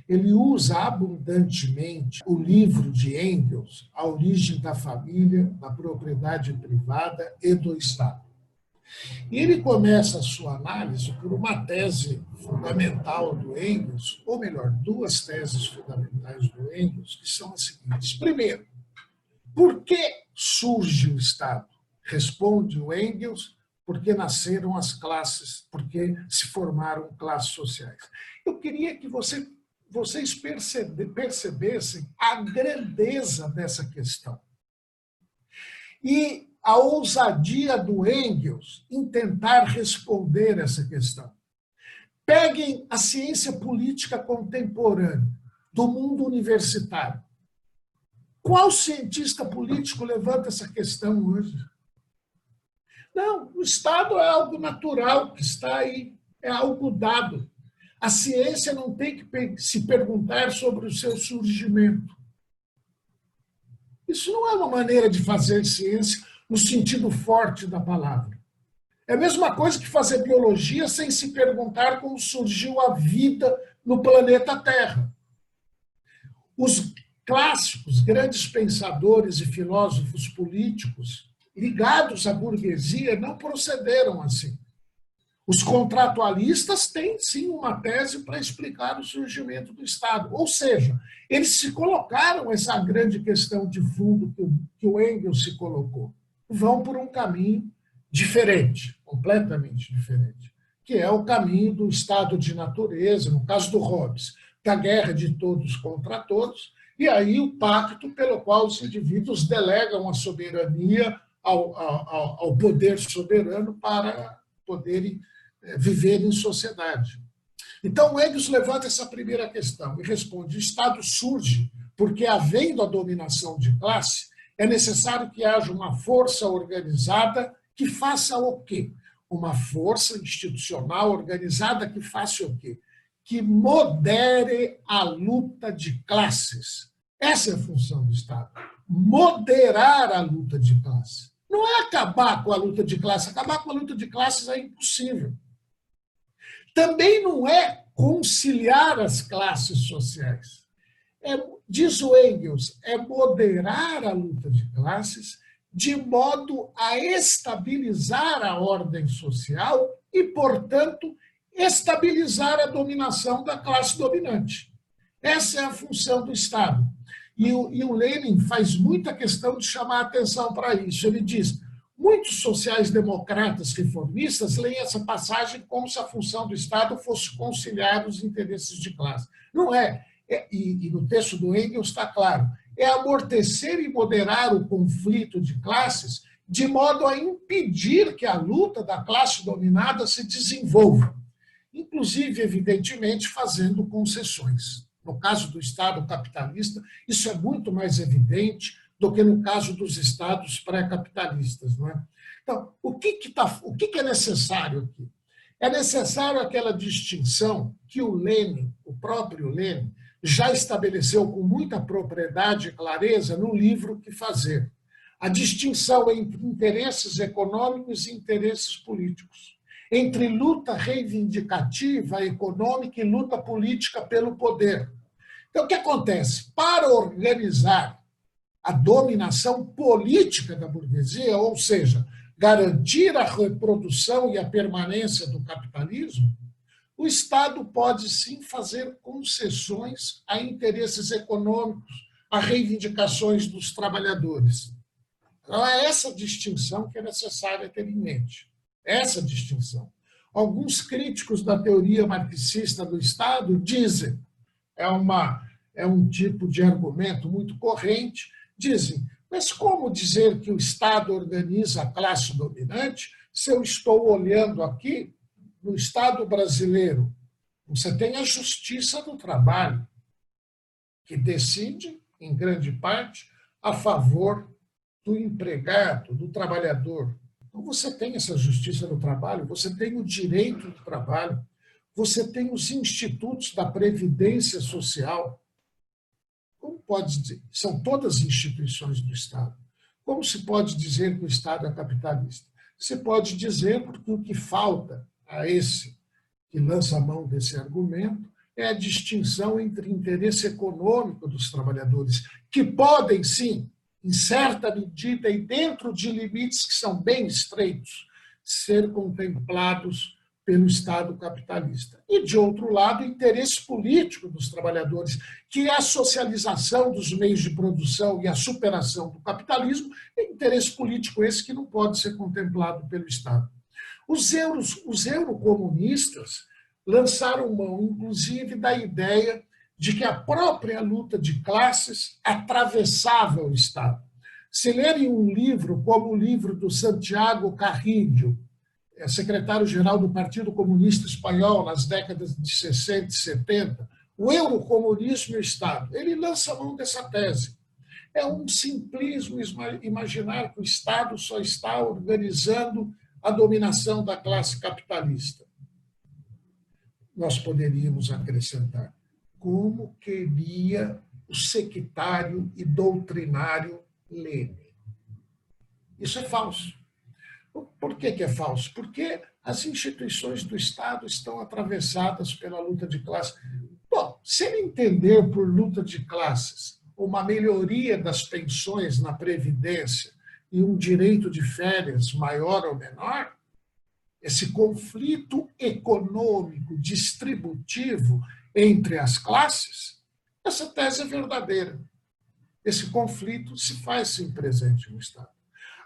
Ele usa abundantemente o livro de Engels, A Origem da Família, da Propriedade Privada e do Estado. E ele começa a sua análise por uma tese fundamental do Engels, ou melhor, duas teses fundamentais do Engels, que são as seguintes. Primeiro, por que surge o Estado? Responde o Engels, porque nasceram as classes, porque se formaram classes sociais. Eu queria que vocês percebessem a grandeza dessa questão. E a ousadia do Engels em tentar responder essa questão. Peguem a ciência política contemporânea do mundo universitário. Qual cientista político levanta essa questão hoje? Não, o Estado é algo natural que está aí, é algo dado. A ciência não tem que se perguntar sobre o seu surgimento. Isso não é uma maneira de fazer ciência no sentido forte da palavra. É a mesma coisa que fazer biologia sem se perguntar como surgiu a vida no planeta Terra. Os clássicos, grandes pensadores e filósofos políticos ligados à burguesia não procederam assim. Os contratualistas têm, sim, uma tese para explicar o surgimento do Estado. Ou seja, eles se colocaram essa grande questão de fundo que o Engels se colocou. Vão por um caminho diferente, completamente diferente, que é o caminho do Estado de natureza, no caso do Hobbes, da guerra de todos contra todos, e aí o pacto pelo qual os indivíduos delegam a soberania ao poder soberano para poderem viver em sociedade. Então, o Engels levanta essa primeira questão e responde: o Estado surge porque, havendo a dominação de classe, é necessário que haja uma força organizada que faça o quê? Uma força institucional organizada que faça o quê? Que modere a luta de classes. Essa é a função do Estado. Moderar a luta de classes. Não é acabar com a luta de classes. Acabar com a luta de classes é impossível. Também não é conciliar as classes sociais. Diz o Engels, é moderar a luta de classes de modo a estabilizar a ordem social e, portanto, estabilizar a dominação da classe dominante. Essa é a função do Estado. E o Lenin faz muita questão de chamar a atenção para isso. Ele diz: muitos sociais-democratas reformistas leem essa passagem como se a função do Estado fosse conciliar os interesses de classe. Não é. E no texto do Engels está claro, é amortecer e moderar o conflito de classes de modo a impedir que a luta da classe dominada se desenvolva, inclusive, evidentemente, fazendo concessões. No caso do Estado capitalista, isso é muito mais evidente do que no caso dos Estados pré-capitalistas, não é? Então, o que é necessário aqui? É necessário aquela distinção que o Lenin, o próprio Lenin, já estabeleceu com muita propriedade e clareza no livro Que Fazer. A distinção entre interesses econômicos e interesses políticos. Entre luta reivindicativa econômica e luta política pelo poder. Então, o que acontece? Para organizar a dominação política da burguesia, ou seja, garantir a reprodução e a permanência do capitalismo, o Estado pode sim fazer concessões a interesses econômicos, a reivindicações dos trabalhadores. Então, é essa distinção que é necessária ter em mente. Essa distinção. Alguns críticos da teoria marxista do Estado dizem, é um tipo de argumento muito corrente, dizem, mas como dizer que o Estado organiza a classe dominante se eu estou olhando aqui no Estado brasileiro? Você tem a Justiça do Trabalho, que decide, em grande parte, a favor do empregado, do trabalhador. Então, você tem essa justiça do trabalho, você tem o direito do trabalho, você tem os institutos da Previdência Social. Como pode dizer? São todas instituições do Estado. Como se pode dizer que o Estado é capitalista? Se pode dizer porque o que falta a esse que lança a mão desse argumento é a distinção entre interesse econômico dos trabalhadores, que podem, sim, em certa medida e dentro de limites que são bem estreitos, ser contemplados pelo Estado capitalista. E, de outro lado, o interesse político dos trabalhadores, que é a socialização dos meios de produção e a superação do capitalismo, é interesse político esse que não pode ser contemplado pelo Estado. Os eurocomunistas lançaram mão, inclusive, da ideia de que a própria luta de classes atravessava o Estado. Se lerem um livro como o livro do Santiago Carrillo, secretário-geral do Partido Comunista Espanhol nas décadas de 60 e 70, o eurocomunismo e o Estado, ele lança a mão dessa tese. É um simplismo imaginar que o Estado só está organizando a dominação da classe capitalista. Nós poderíamos acrescentar como queria o sectário e doutrinário Lênin. Isso é falso. Por que é falso? Porque as instituições do Estado estão atravessadas pela luta de classes. Bom, se ele entender por luta de classes uma melhoria das pensões na Previdência e um direito de férias maior ou menor, esse conflito econômico distributivo entre as classes, essa tese é verdadeira. Esse conflito se faz sim presente no Estado.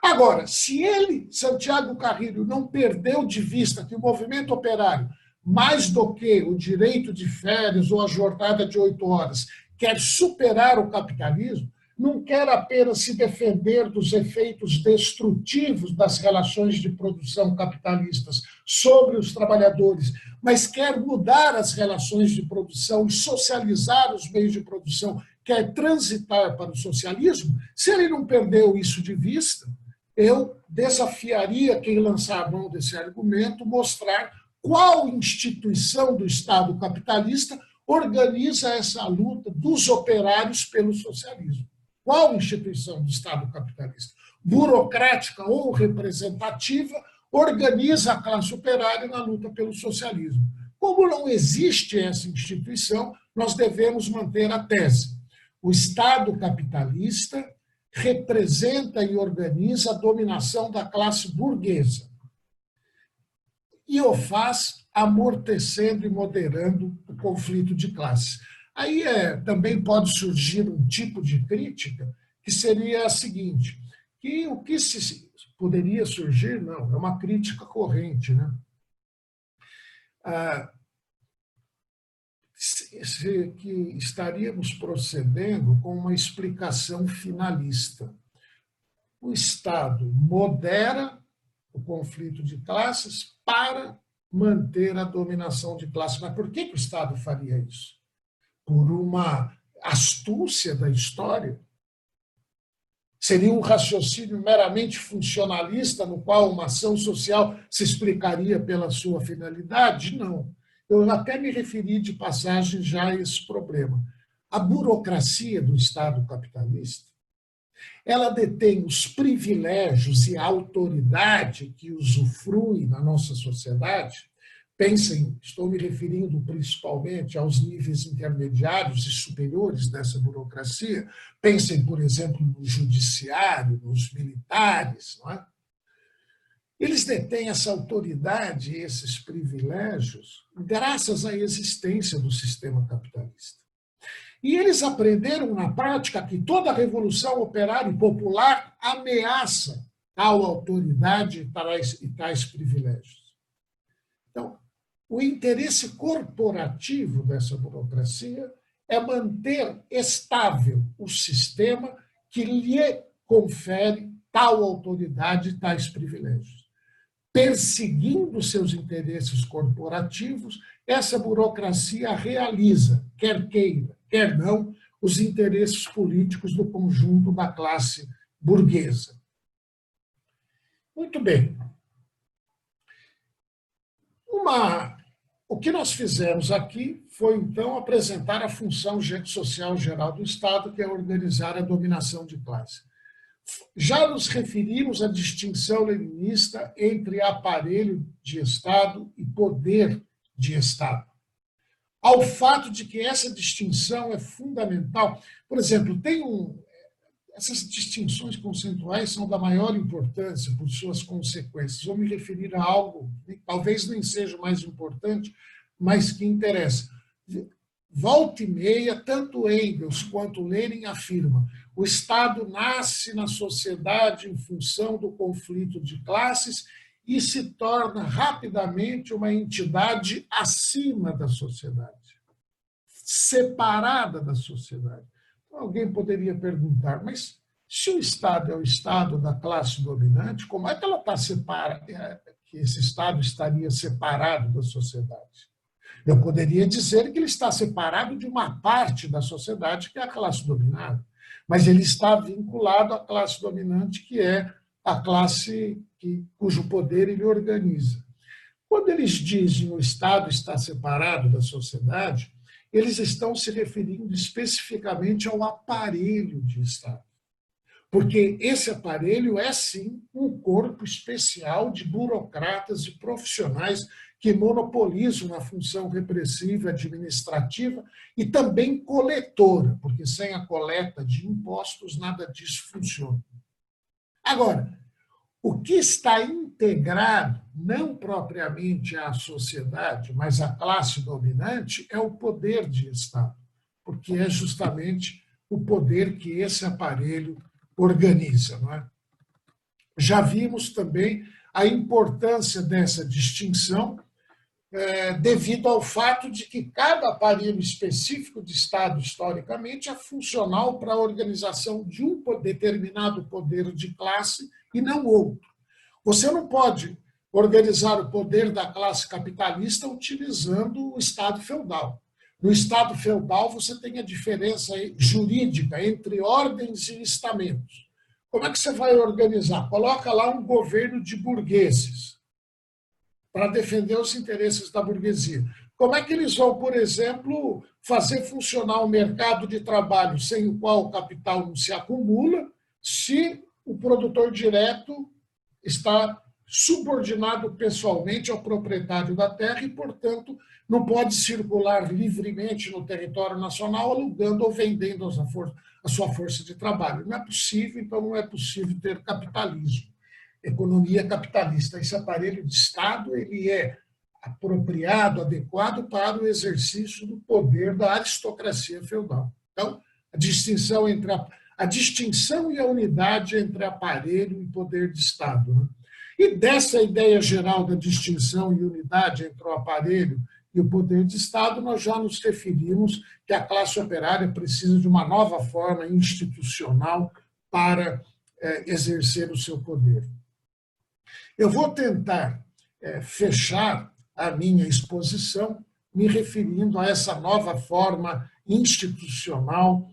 Agora, se ele, Santiago Carrillo, não perdeu de vista que o movimento operário, mais do que o direito de férias ou a jornada de 8 horas, quer superar o capitalismo, não quer apenas se defender dos efeitos destrutivos das relações de produção capitalistas sobre os trabalhadores, mas quer mudar as relações de produção e socializar os meios de produção, quer transitar para o socialismo, se ele não perdeu isso de vista, eu desafiaria quem lançar a mão desse argumento, mostrar qual instituição do Estado capitalista organiza essa luta dos operários pelo socialismo. Qual instituição do Estado capitalista, burocrática ou representativa, organiza a classe operária na luta pelo socialismo? Como não existe essa instituição, nós devemos manter a tese. O Estado capitalista representa e organiza a dominação da classe burguesa e o faz amortecendo e moderando o conflito de classes. Aí também pode surgir um tipo de crítica que seria a seguinte, que o que poderia surgir, não, é uma crítica corrente, né? Que estaríamos procedendo com uma explicação finalista. O Estado modera o conflito de classes para manter a dominação de classes. Mas por que o Estado faria isso? Por uma astúcia da história? Seria um raciocínio meramente funcionalista, no qual uma ação social se explicaria pela sua finalidade? Não. Eu até me referi de passagem já a esse problema. A burocracia do Estado capitalista, ela detém os privilégios e a autoridade que usufrui na nossa sociedade. Pensem, estou me referindo principalmente aos níveis intermediários e superiores dessa burocracia. Pensem, por exemplo, no judiciário, nos militares, não é? Eles detêm essa autoridade e esses privilégios graças à existência do sistema capitalista. E eles aprenderam na prática que toda a revolução operária e popular ameaça tal autoridade e tais privilégios. Então, o interesse corporativo dessa burocracia é manter estável o sistema que lhe confere tal autoridade e tais privilégios. Perseguindo seus interesses corporativos, essa burocracia realiza, quer queira, quer não, os interesses políticos do conjunto da classe burguesa. Muito bem. O que nós fizemos aqui foi, então, apresentar a função social geral do Estado, que é organizar a dominação de classe. Já nos referimos à distinção leninista entre aparelho de Estado e poder de Estado. Ao fato de que essa distinção é fundamental. Por exemplo, essas distinções conceituais são da maior importância por suas consequências. Vou me referir a algo que talvez nem seja o mais importante, mas que interessa. Volta e meia, tanto Engels quanto Lenin afirmam: o Estado nasce na sociedade em função do conflito de classes e se torna rapidamente uma entidade acima da sociedade, separada da sociedade. Alguém poderia perguntar, mas se o Estado é o Estado da classe dominante, como é que ela está separada, que esse Estado estaria separado da sociedade? Eu poderia dizer que ele está separado de uma parte da sociedade, que é a classe dominada, mas ele está vinculado à classe dominante, que é a classe cujo poder ele organiza. Quando eles dizem que o Estado está separado da sociedade, eles estão se referindo especificamente ao aparelho de Estado. Porque esse aparelho é, sim, um corpo especial de burocratas e profissionais que monopolizam a função repressiva, administrativa e também coletora, porque sem a coleta de impostos nada disso funciona. Agora, o que está integrado, não propriamente à sociedade, mas à classe dominante, é o poder de Estado, porque é justamente o poder que esse aparelho organiza. Não é? Já vimos também a importância dessa distinção devido ao fato de que cada aparelho específico de Estado, historicamente, é funcional para a organização de um determinado poder de classe e não outro. Você não pode organizar o poder da classe capitalista utilizando o Estado feudal. No Estado feudal, você tem a diferença jurídica entre ordens e estamentos. Como é que você vai organizar? Coloca lá um governo de burgueses para defender os interesses da burguesia. Como é que eles vão, por exemplo, fazer funcionar o mercado de trabalho sem o qual o capital não se acumula, se o produtor direto está subordinado pessoalmente ao proprietário da terra e, portanto, não pode circular livremente no território nacional alugando ou vendendo a sua força de trabalho? Não é possível, então não é possível ter capitalismo, economia capitalista. Esse aparelho de Estado ele é apropriado, adequado para o exercício do poder da aristocracia feudal. Então, a distinção e a unidade entre aparelho e poder de Estado. Né? E dessa ideia geral da distinção e unidade entre o aparelho e o poder de Estado, nós já nos referimos que a classe operária precisa de uma nova forma institucional para exercer o seu poder. Eu vou tentar fechar a minha exposição me referindo a essa nova forma institucional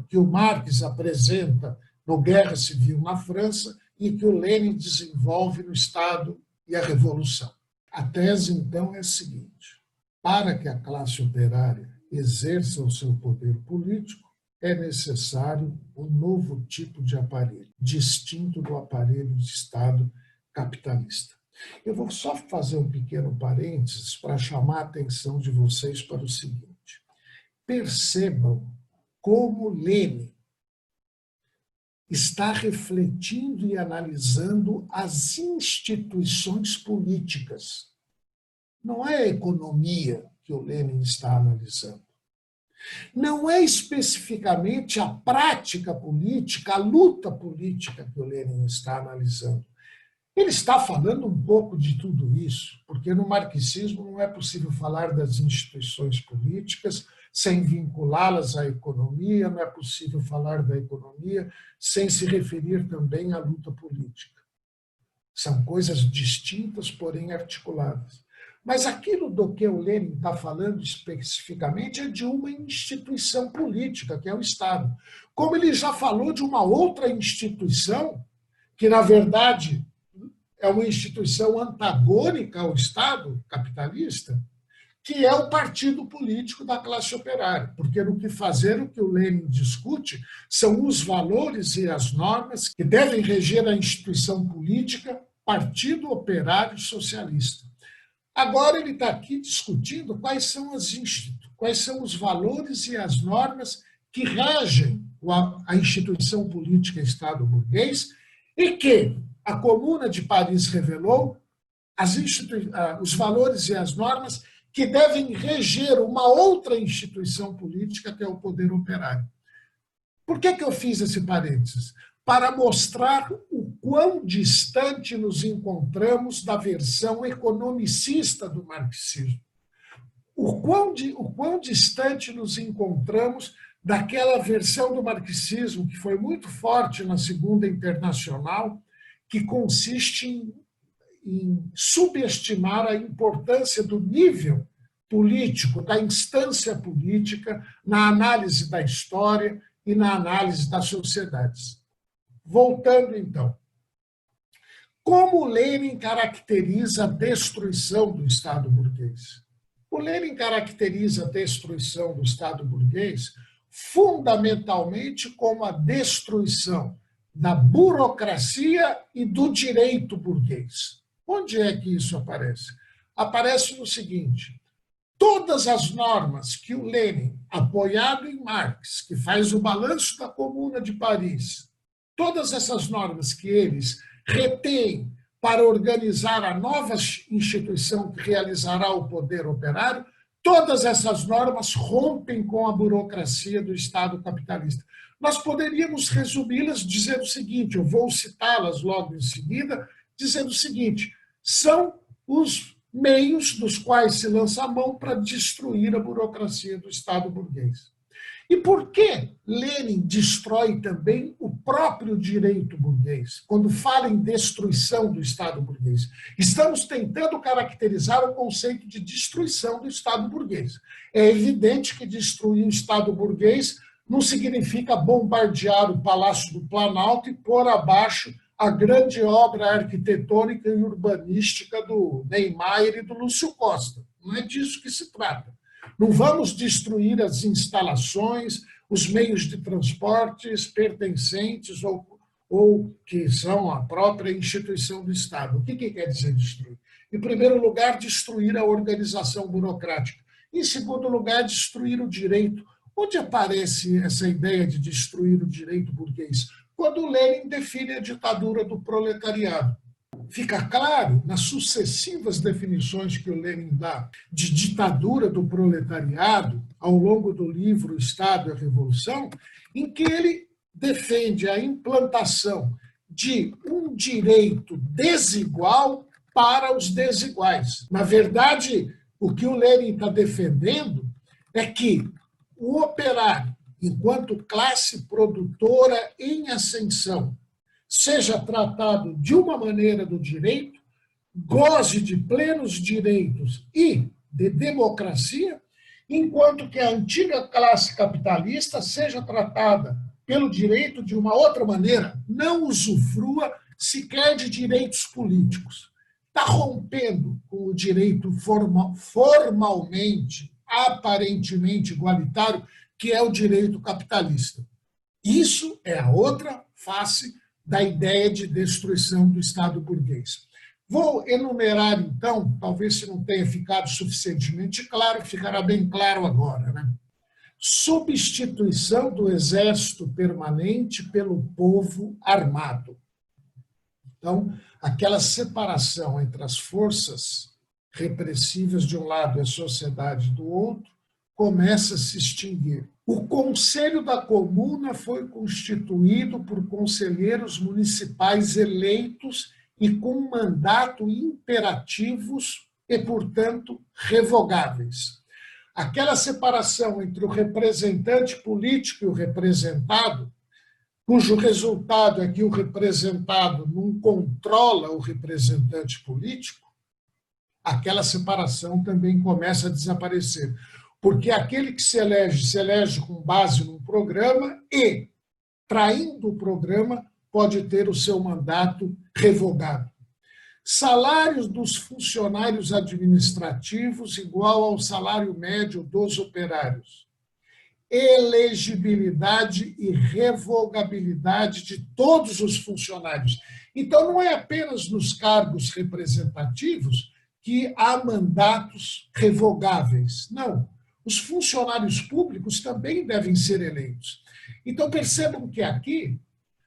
que o Marx apresenta no Guerra Civil na França e que o Lenin desenvolve no Estado e a Revolução. A tese, então, é a seguinte: para que a classe operária exerça o seu poder político, é necessário um novo tipo de aparelho, distinto do aparelho de Estado capitalista. Eu vou só fazer um pequeno parênteses para chamar a atenção de vocês para o seguinte: percebam como Lenin está refletindo e analisando as instituições políticas. Não é a economia que o Lenin está analisando. Não é especificamente a prática política, a luta política que o Lenin está analisando. Ele está falando um pouco de tudo isso, porque no marxismo não é possível falar das instituições políticas sem vinculá-las à economia, não é possível falar da economia sem se referir também à luta política. São coisas distintas, porém articuladas. Mas aquilo do que o Lenin está falando especificamente é de uma instituição política, que é o Estado. Como ele já falou de uma outra instituição, que, na verdade, é uma instituição antagônica ao Estado capitalista, que é o partido político da classe operária, porque no que fazer, o que o Lenin discute são os valores e as normas que devem reger a instituição política Partido Operário Socialista. Agora ele está aqui discutindo quais são os valores e as normas que regem a instituição política Estado burguês e que a Comuna de Paris revelou os valores e as normas que devem reger uma outra instituição política, que é o poder operário. Por que eu fiz esse parênteses? Para mostrar o quão distante nos encontramos da versão economicista do marxismo. O quão distante nos encontramos daquela versão do marxismo que foi muito forte na Segunda Internacional, que consiste em subestimar a importância do nível político, da instância política, na análise da história e na análise das sociedades. Voltando, então. Como Lenin caracteriza a destruição do Estado burguês? O Lenin caracteriza a destruição do Estado burguês fundamentalmente como a destruição da burocracia e do direito burguês. Onde é que isso aparece? Aparece no seguinte: todas as normas que o Lenin, apoiado em Marx, que faz o balanço da Comuna de Paris, todas essas normas que eles retêm para organizar a nova instituição que realizará o poder operário, todas essas normas rompem com a burocracia do Estado capitalista. Nós poderíamos resumi-las dizendo o seguinte, eu vou citá-las logo em seguida, dizendo o seguinte: são os meios dos quais se lança a mão para destruir a burocracia do Estado burguês. E por que Lenin destrói também o próprio direito burguês, quando fala em destruição do Estado burguês? Estamos tentando caracterizar o conceito de destruição do Estado burguês. É evidente que destruir o Estado burguês não significa bombardear o Palácio do Planalto e pôr abaixo a grande obra arquitetônica e urbanística do Niemeyer e do Lúcio Costa. Não é disso que se trata. Não vamos destruir as instalações, os meios de transportes pertencentes ou que são a própria instituição do Estado. O que quer dizer destruir? Em primeiro lugar, destruir a organização burocrática. Em segundo lugar, destruir o direito. Onde aparece essa ideia de destruir o direito burguês? Quando Lenin define a ditadura do proletariado. Fica claro, nas sucessivas definições que o Lenin dá de ditadura do proletariado, ao longo do livro Estado e a Revolução, em que ele defende a implantação de um direito desigual para os desiguais. Na verdade, o que o Lenin está defendendo é que o operário, enquanto classe produtora em ascensão, seja tratado de uma maneira do direito, goze de plenos direitos e de democracia, enquanto que a antiga classe capitalista seja tratada pelo direito de uma outra maneira, não usufrua sequer de direitos políticos. Está rompendo com o direito formalmente, aparentemente igualitário, que é o direito capitalista. Isso é a outra face da ideia de destruição do Estado burguês. Vou enumerar, então, talvez se não tenha ficado suficientemente claro, ficará bem claro agora, né? Substituição do exército permanente pelo povo armado. Então, aquela separação entre as forças repressivas de um lado e a sociedade do outro começa a se extinguir. O Conselho da Comuna foi constituído por conselheiros municipais eleitos e com mandato imperativos e, portanto, revogáveis. Aquela separação entre o representante político e o representado, cujo resultado é que o representado não controla o representante político, aquela separação também começa a desaparecer. Porque aquele que se elege com base num programa e, traindo o programa, pode ter o seu mandato revogado. Salários dos funcionários administrativos igual ao salário médio dos operários. Elegibilidade e revogabilidade de todos os funcionários. Então, não é apenas nos cargos representativos que há mandatos revogáveis. Não. Os funcionários públicos também devem ser eleitos. Então, percebam que aqui,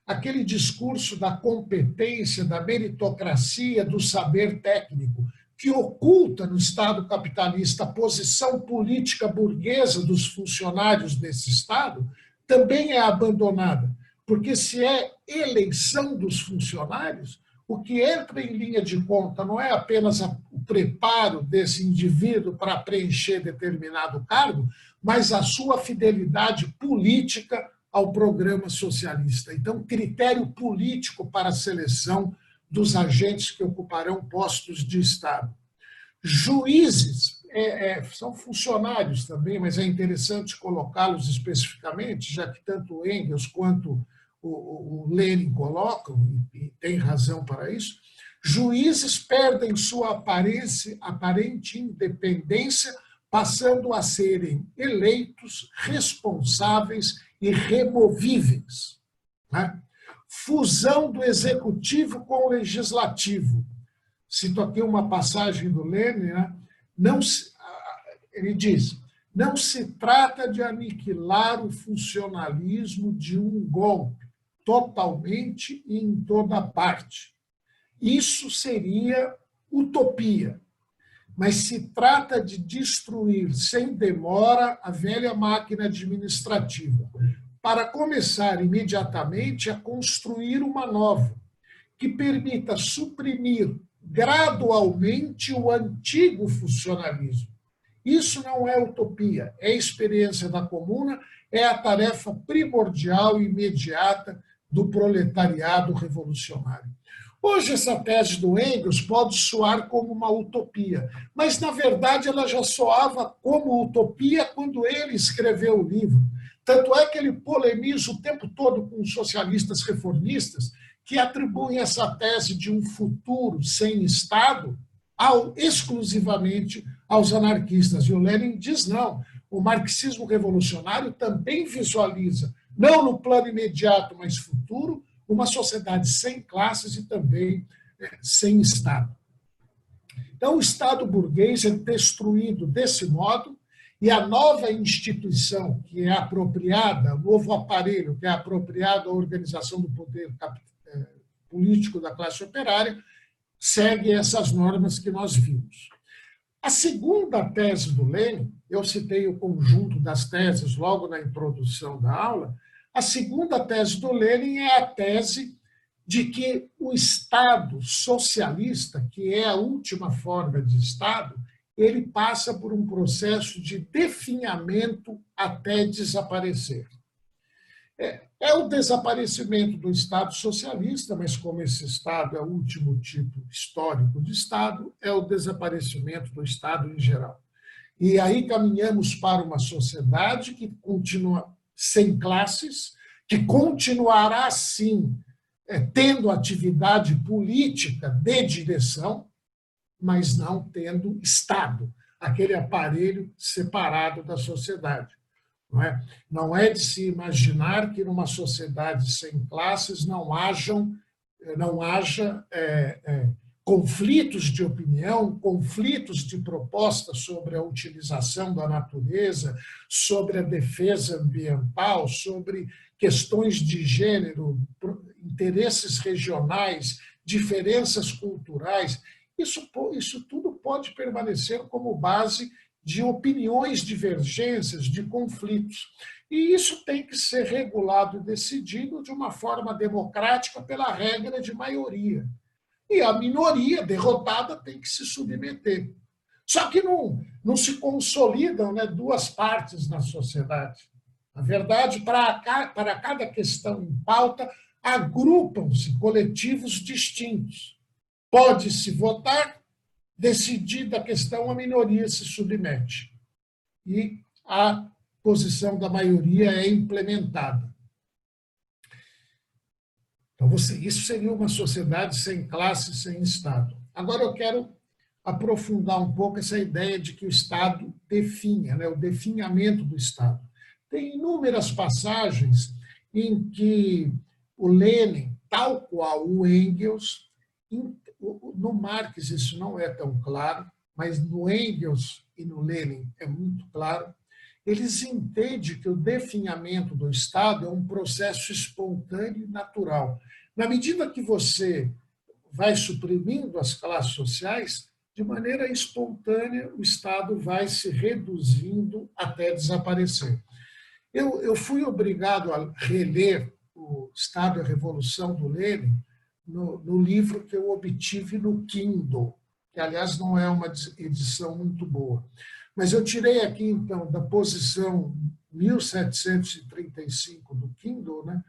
aquele discurso da competência, da meritocracia, do saber técnico, que oculta no Estado capitalista a posição política burguesa dos funcionários desse Estado, também é abandonada. Porque se é eleição dos funcionários, o que entra em linha de conta não é apenas o preparo desse indivíduo para preencher determinado cargo, mas a sua fidelidade política ao programa socialista. Então, critério político para a seleção dos agentes que ocuparão postos de Estado. Juízes são funcionários também, mas é interessante colocá-los especificamente, já que tanto Engels quanto o Lenin colocam, e tem razão para isso. Juízes perdem sua aparente independência, passando a serem eleitos, responsáveis e removíveis. Né? Fusão do executivo com o legislativo. Cito aqui uma passagem do Lenin, né? Ele diz: não se trata de aniquilar o funcionalismo de um golpe, totalmente e em toda parte. Isso seria utopia. Mas se trata de destruir sem demora a velha máquina administrativa, para começar imediatamente a construir uma nova, que permita suprimir gradualmente o antigo funcionalismo. Isso não é utopia, é experiência da comuna, é a tarefa primordial e imediata do proletariado revolucionário. Hoje, essa tese do Engels pode soar como uma utopia, mas, na verdade, ela já soava como utopia quando ele escreveu o livro. Tanto é que ele polemiza o tempo todo com os socialistas reformistas, que atribuem essa tese de um futuro sem Estado exclusivamente aos anarquistas. E o Lenin diz não. O marxismo revolucionário também visualiza, não no plano imediato, mas futuro, uma sociedade sem classes e também sem Estado. Então, o Estado burguês é destruído desse modo e a nova instituição que é apropriada, o novo aparelho que é apropriado à organização do poder político da classe operária, segue essas normas que nós vimos. A segunda tese do Lenin, eu citei o conjunto das teses logo na introdução da aula, a segunda tese do Lenin é a tese de que o Estado socialista, que é a última forma de Estado, ele passa por um processo de definhamento até desaparecer. É o desaparecimento do Estado socialista, mas como esse Estado é o último tipo histórico de Estado, é o desaparecimento do Estado em geral. E aí caminhamos para uma sociedade que continua sem classes, que continuará, sim, tendo atividade política de direção, mas não tendo Estado, aquele aparelho separado da sociedade. Não é de se imaginar que numa sociedade sem classes não haja conflitos de opinião, conflitos de propostas sobre a utilização da natureza, sobre a defesa ambiental, sobre questões de gênero, interesses regionais, diferenças culturais. Isso tudo pode permanecer como base de opiniões divergências, de conflitos. E isso tem que ser regulado e decidido de uma forma democrática pela regra de maioria. E a minoria derrotada tem que se submeter. Só que não se consolidam, né, duas partes na sociedade. Na verdade, para cada questão em pauta, agrupam-se coletivos distintos. Pode-se votar, decidida a questão, a minoria se submete. E a posição da maioria é implementada. Então, isso seria uma sociedade sem classe, sem Estado. agora eu quero aprofundar um pouco essa ideia de que o Estado definha, né, o definhamento do Estado. Tem inúmeras passagens em que o Lenin, tal qual o Engels, no Marx isso não é tão claro, mas no Engels e no Lenin é muito claro, eles entendem que o definhamento do Estado é um processo espontâneo e natural. Na medida que você vai suprimindo as classes sociais, de maneira espontânea, o Estado vai se reduzindo até desaparecer. Eu fui obrigado a reler o Estado e a Revolução do Lenin no livro que eu obtive no Kindle, que, aliás, não é uma edição muito boa. Mas eu tirei aqui, então, da posição 1735 do Kindle, né,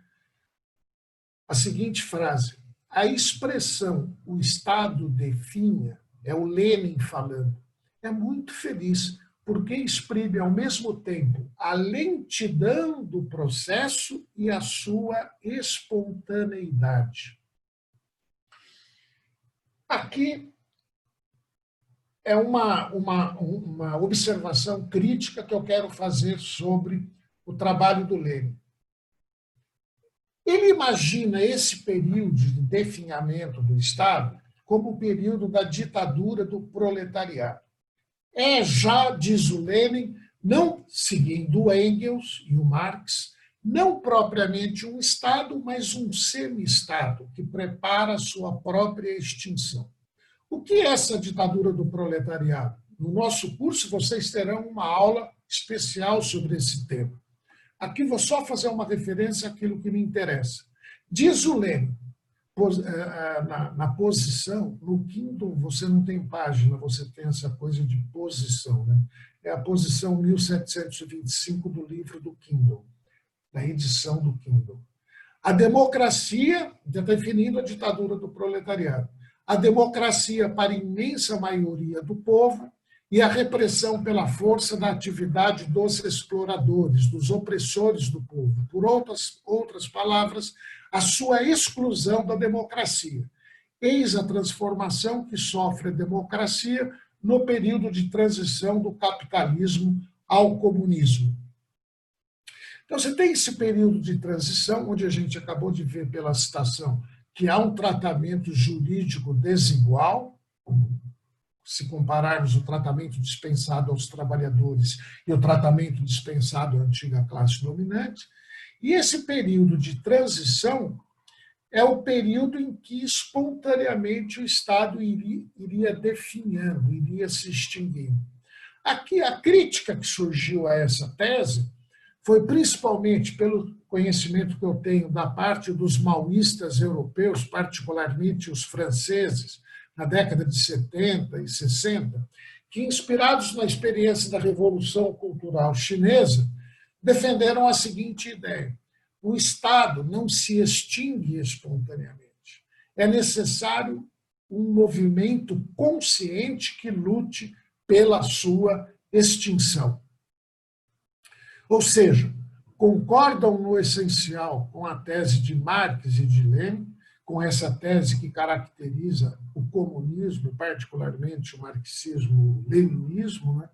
a seguinte frase: a expressão "o Estado definha", é o Lenin falando, é muito feliz, porque exprime ao mesmo tempo a lentidão do processo e a sua espontaneidade. Aqui é uma observação crítica que eu quero fazer sobre o trabalho do Lenin. Ele imagina esse período de definhamento do Estado como o período da ditadura do proletariado. É já, diz o Lenin, não seguindo o Engels e o Marx, não propriamente um Estado, mas um semi-Estado que prepara a sua própria extinção. O que é essa ditadura do proletariado? No nosso curso, vocês terão uma aula especial sobre esse tema. Aqui vou só fazer uma referência àquilo que me interessa. Diz o Lenin, na posição, no Kindle você não tem página, você tem essa coisa de posição, né? É a posição 1725 do livro do Kindle, da edição do Kindle. A democracia, já definindo a ditadura do proletariado, a democracia para a imensa maioria do povo e a repressão pela força da atividade dos exploradores, dos opressores do povo. Por outras palavras, a sua exclusão da democracia. Eis a transformação que sofre a democracia no período de transição do capitalismo ao comunismo. Então, você tem esse período de transição, onde a gente acabou de ver pela citação que há um tratamento jurídico desigual, se compararmos o tratamento dispensado aos trabalhadores e o tratamento dispensado à antiga classe dominante. E esse período de transição é o período em que espontaneamente o Estado iria definhando, iria se extinguindo. Aqui, a crítica que surgiu a essa tese foi principalmente pelo conhecimento que eu tenho da parte dos maoístas europeus, particularmente os franceses, na década de 70 e 60, que, inspirados na experiência da Revolução Cultural Chinesa, defenderam a seguinte ideia: o Estado não se extingue espontaneamente. É necessário um movimento consciente que lute pela sua extinção. Ou seja, concordam no essencial com a tese de Marx e de Lenin, com essa tese que caracteriza o comunismo, particularmente o marxismo-leninismo, né?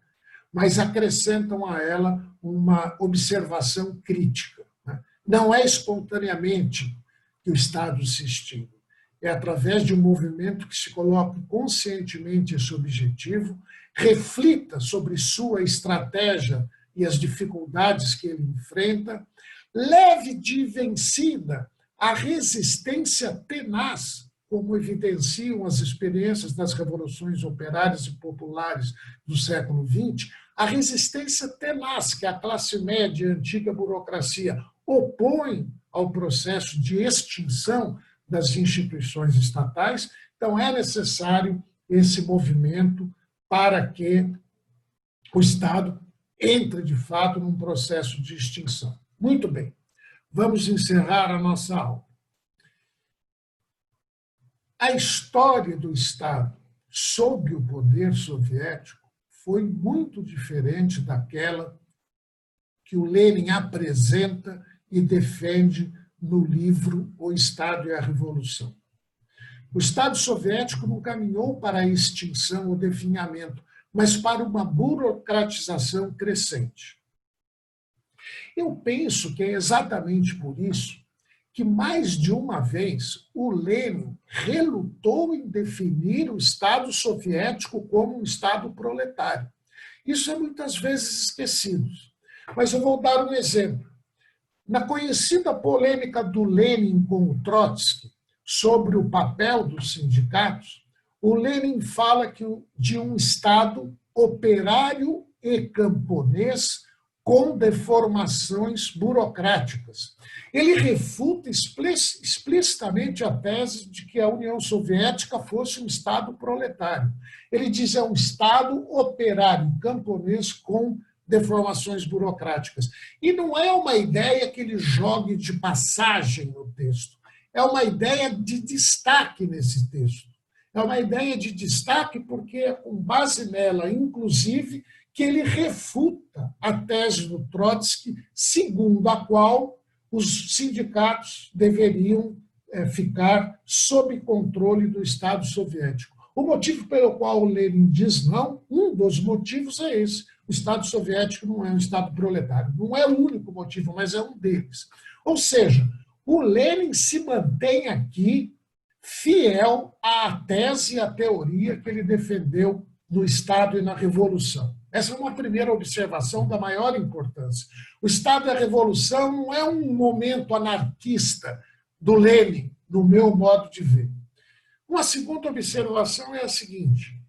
Mas acrescentam a ela uma observação crítica. Né? Não é espontaneamente que o Estado se extingue, é através de um movimento que se coloque conscientemente esse objetivo, reflita sobre sua estratégia e as dificuldades que ele enfrenta, leve de vencida a resistência tenaz, como evidenciam as experiências das revoluções operárias e populares do século XX, a resistência tenaz que a classe média e a antiga burocracia opõe ao processo de extinção das instituições estatais. Então, é necessário esse movimento para que o Estado entre, de fato, num processo de extinção. Muito bem, vamos encerrar a nossa aula. A história do Estado sob o poder soviético foi muito diferente daquela que o Lenin apresenta e defende no livro O Estado e a Revolução. O Estado soviético não caminhou para a extinção ou definhamento, mas para uma burocratização crescente. Eu penso que é exatamente por isso que, mais de uma vez, o Lenin relutou em definir o Estado soviético como um Estado proletário. Isso é muitas vezes esquecido, mas eu vou dar um exemplo. Na conhecida polêmica do Lenin com o Trotsky sobre o papel dos sindicatos, o Lenin fala de um Estado operário e camponês com deformações burocráticas. Ele refuta explicitamente a tese de que a União Soviética fosse um Estado proletário. Ele diz que é um Estado operário camponês com deformações burocráticas. E não é uma ideia que ele jogue de passagem no texto, é uma ideia de destaque nesse texto. É uma ideia de destaque porque é com base nela, inclusive, que ele refuta a tese do Trotsky, segundo a qual os sindicatos deveriam ficar sob controle do Estado soviético. O motivo pelo qual o Lenin diz não, um dos motivos é esse. O Estado soviético não é um Estado proletário. Não é o único motivo, mas é um deles. Ou seja, o Lenin se mantém aqui fiel à tese e à teoria que ele defendeu no Estado e na Revolução. Essa é uma primeira observação da maior importância. O Estado e a Revolução não é um momento anarquista do Lenin, no meu modo de ver. Uma segunda observação é a seguinte: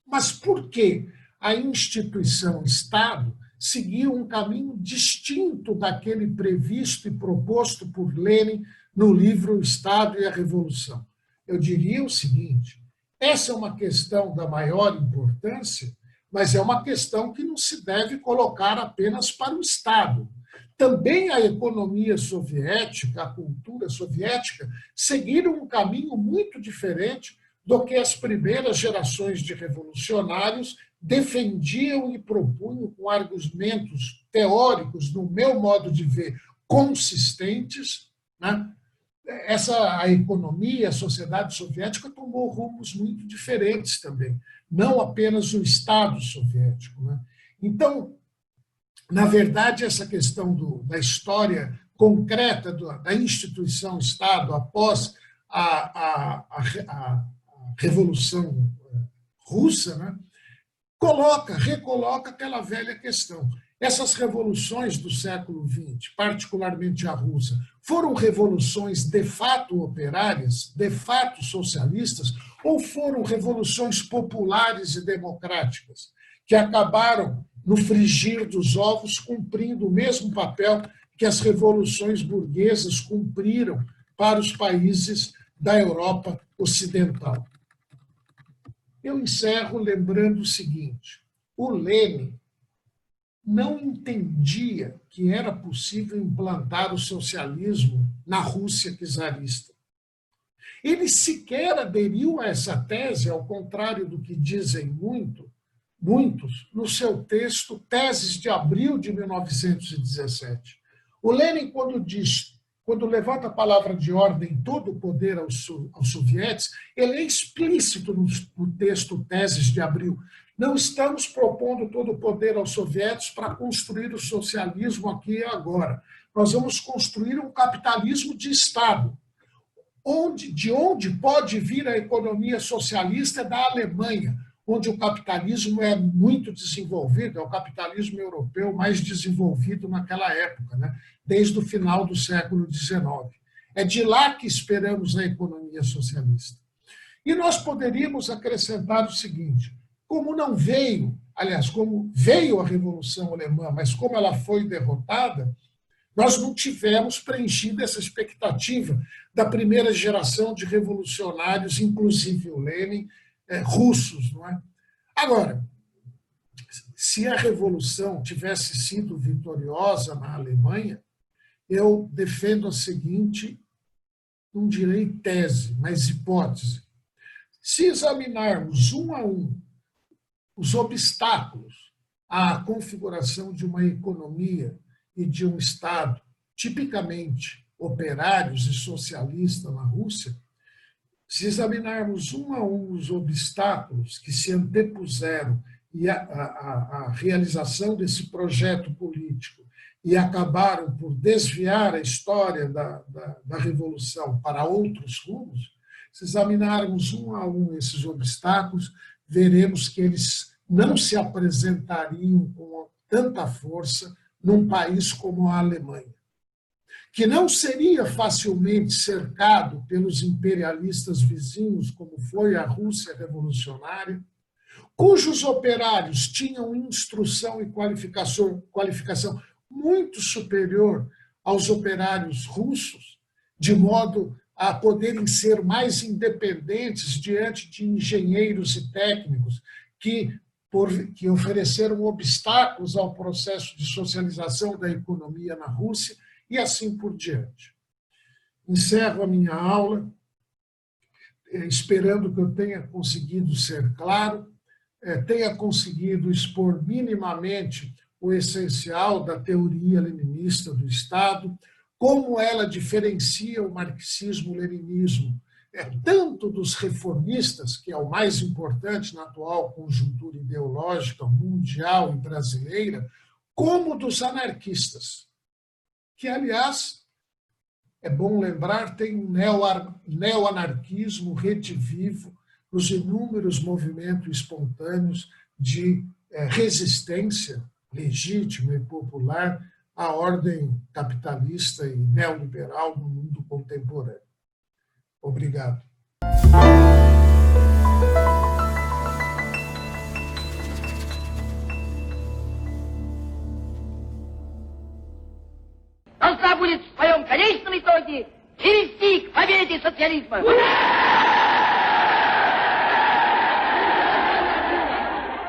mas por que a instituição Estado seguiu um caminho distinto daquele previsto e proposto por Lenin no livro O Estado e a Revolução? Eu diria o seguinte: essa é uma questão da maior importância, mas é uma questão que não se deve colocar apenas para o Estado. Também a economia soviética, a cultura soviética, seguiram um caminho muito diferente do que as primeiras gerações de revolucionários defendiam e propunham com argumentos teóricos, no meu modo de ver, consistentes, né? A economia, a sociedade soviética tomou rumos muito diferentes também, não apenas o Estado soviético, né? Então, na verdade, essa questão da história concreta da instituição Estado após a Revolução Russa, né, recoloca aquela velha questão. Essas revoluções do século XX, particularmente a russa, foram revoluções de fato operárias, de fato socialistas, ou foram revoluções populares e democráticas, que acabaram, no frigir dos ovos, cumprindo o mesmo papel que as revoluções burguesas cumpriram para os países da Europa Ocidental? Eu encerro lembrando o seguinte: o Lenin não entendia que era possível implantar o socialismo na Rússia czarista. Ele sequer aderiu a essa tese, ao contrário do que dizem muitos, no seu texto Teses de Abril de 1917. O Lenin, quando levanta a palavra de ordem, todo o poder aos sovietes, ele é explícito no texto Teses de Abril. Não estamos propondo todo o poder aos sovietes para construir o socialismo aqui e agora. Nós vamos construir um capitalismo de Estado. De onde pode vir a economia socialista? Da Alemanha, onde o capitalismo é muito desenvolvido, é o capitalismo europeu mais desenvolvido naquela época, né? Desde o final do século XIX. É de lá que esperamos a economia socialista. E nós poderíamos acrescentar o seguinte: como não veio, aliás, como veio a Revolução Alemã, mas como ela foi derrotada, nós não tivemos preenchido essa expectativa da primeira geração de revolucionários, inclusive o Lenin, russos, não é? Agora, se a Revolução tivesse sido vitoriosa na Alemanha, eu defendo a seguinte, não direi tese, mas hipótese. Se examinarmos um a um os obstáculos à configuração de uma economia e de um Estado tipicamente operários e socialistas na Rússia, Se examinarmos um a um os obstáculos que se antepuseram e a realização desse projeto político e acabaram por desviar a história da Revolução para outros rumos, se examinarmos um a um esses obstáculos, veremos que eles não se apresentariam com tanta força num país como a Alemanha, que não seria facilmente cercado pelos imperialistas vizinhos, como foi a Rússia revolucionária, cujos operários tinham instrução e qualificação muito superior aos operários russos, de modo a poderem ser mais independentes diante de engenheiros e técnicos que ofereceram obstáculos ao processo de socialização da economia na Rússia, e assim por diante. Encerro a minha aula, esperando que eu tenha conseguido ser claro, tenha conseguido expor minimamente o essencial da teoria leninista do Estado, como ela diferencia o marxismo-leninismo, tanto dos reformistas, que é o mais importante na atual conjuntura ideológica mundial e brasileira, como dos anarquistas, que, aliás, é bom lembrar, tem um neoanarquismo redivivo nos inúmeros movimentos espontâneos de resistência legítima e popular à ordem capitalista e neoliberal no mundo contemporâneo. Obrigado. Должна будет в своем конечном итоге привести к победе социализма. Ура!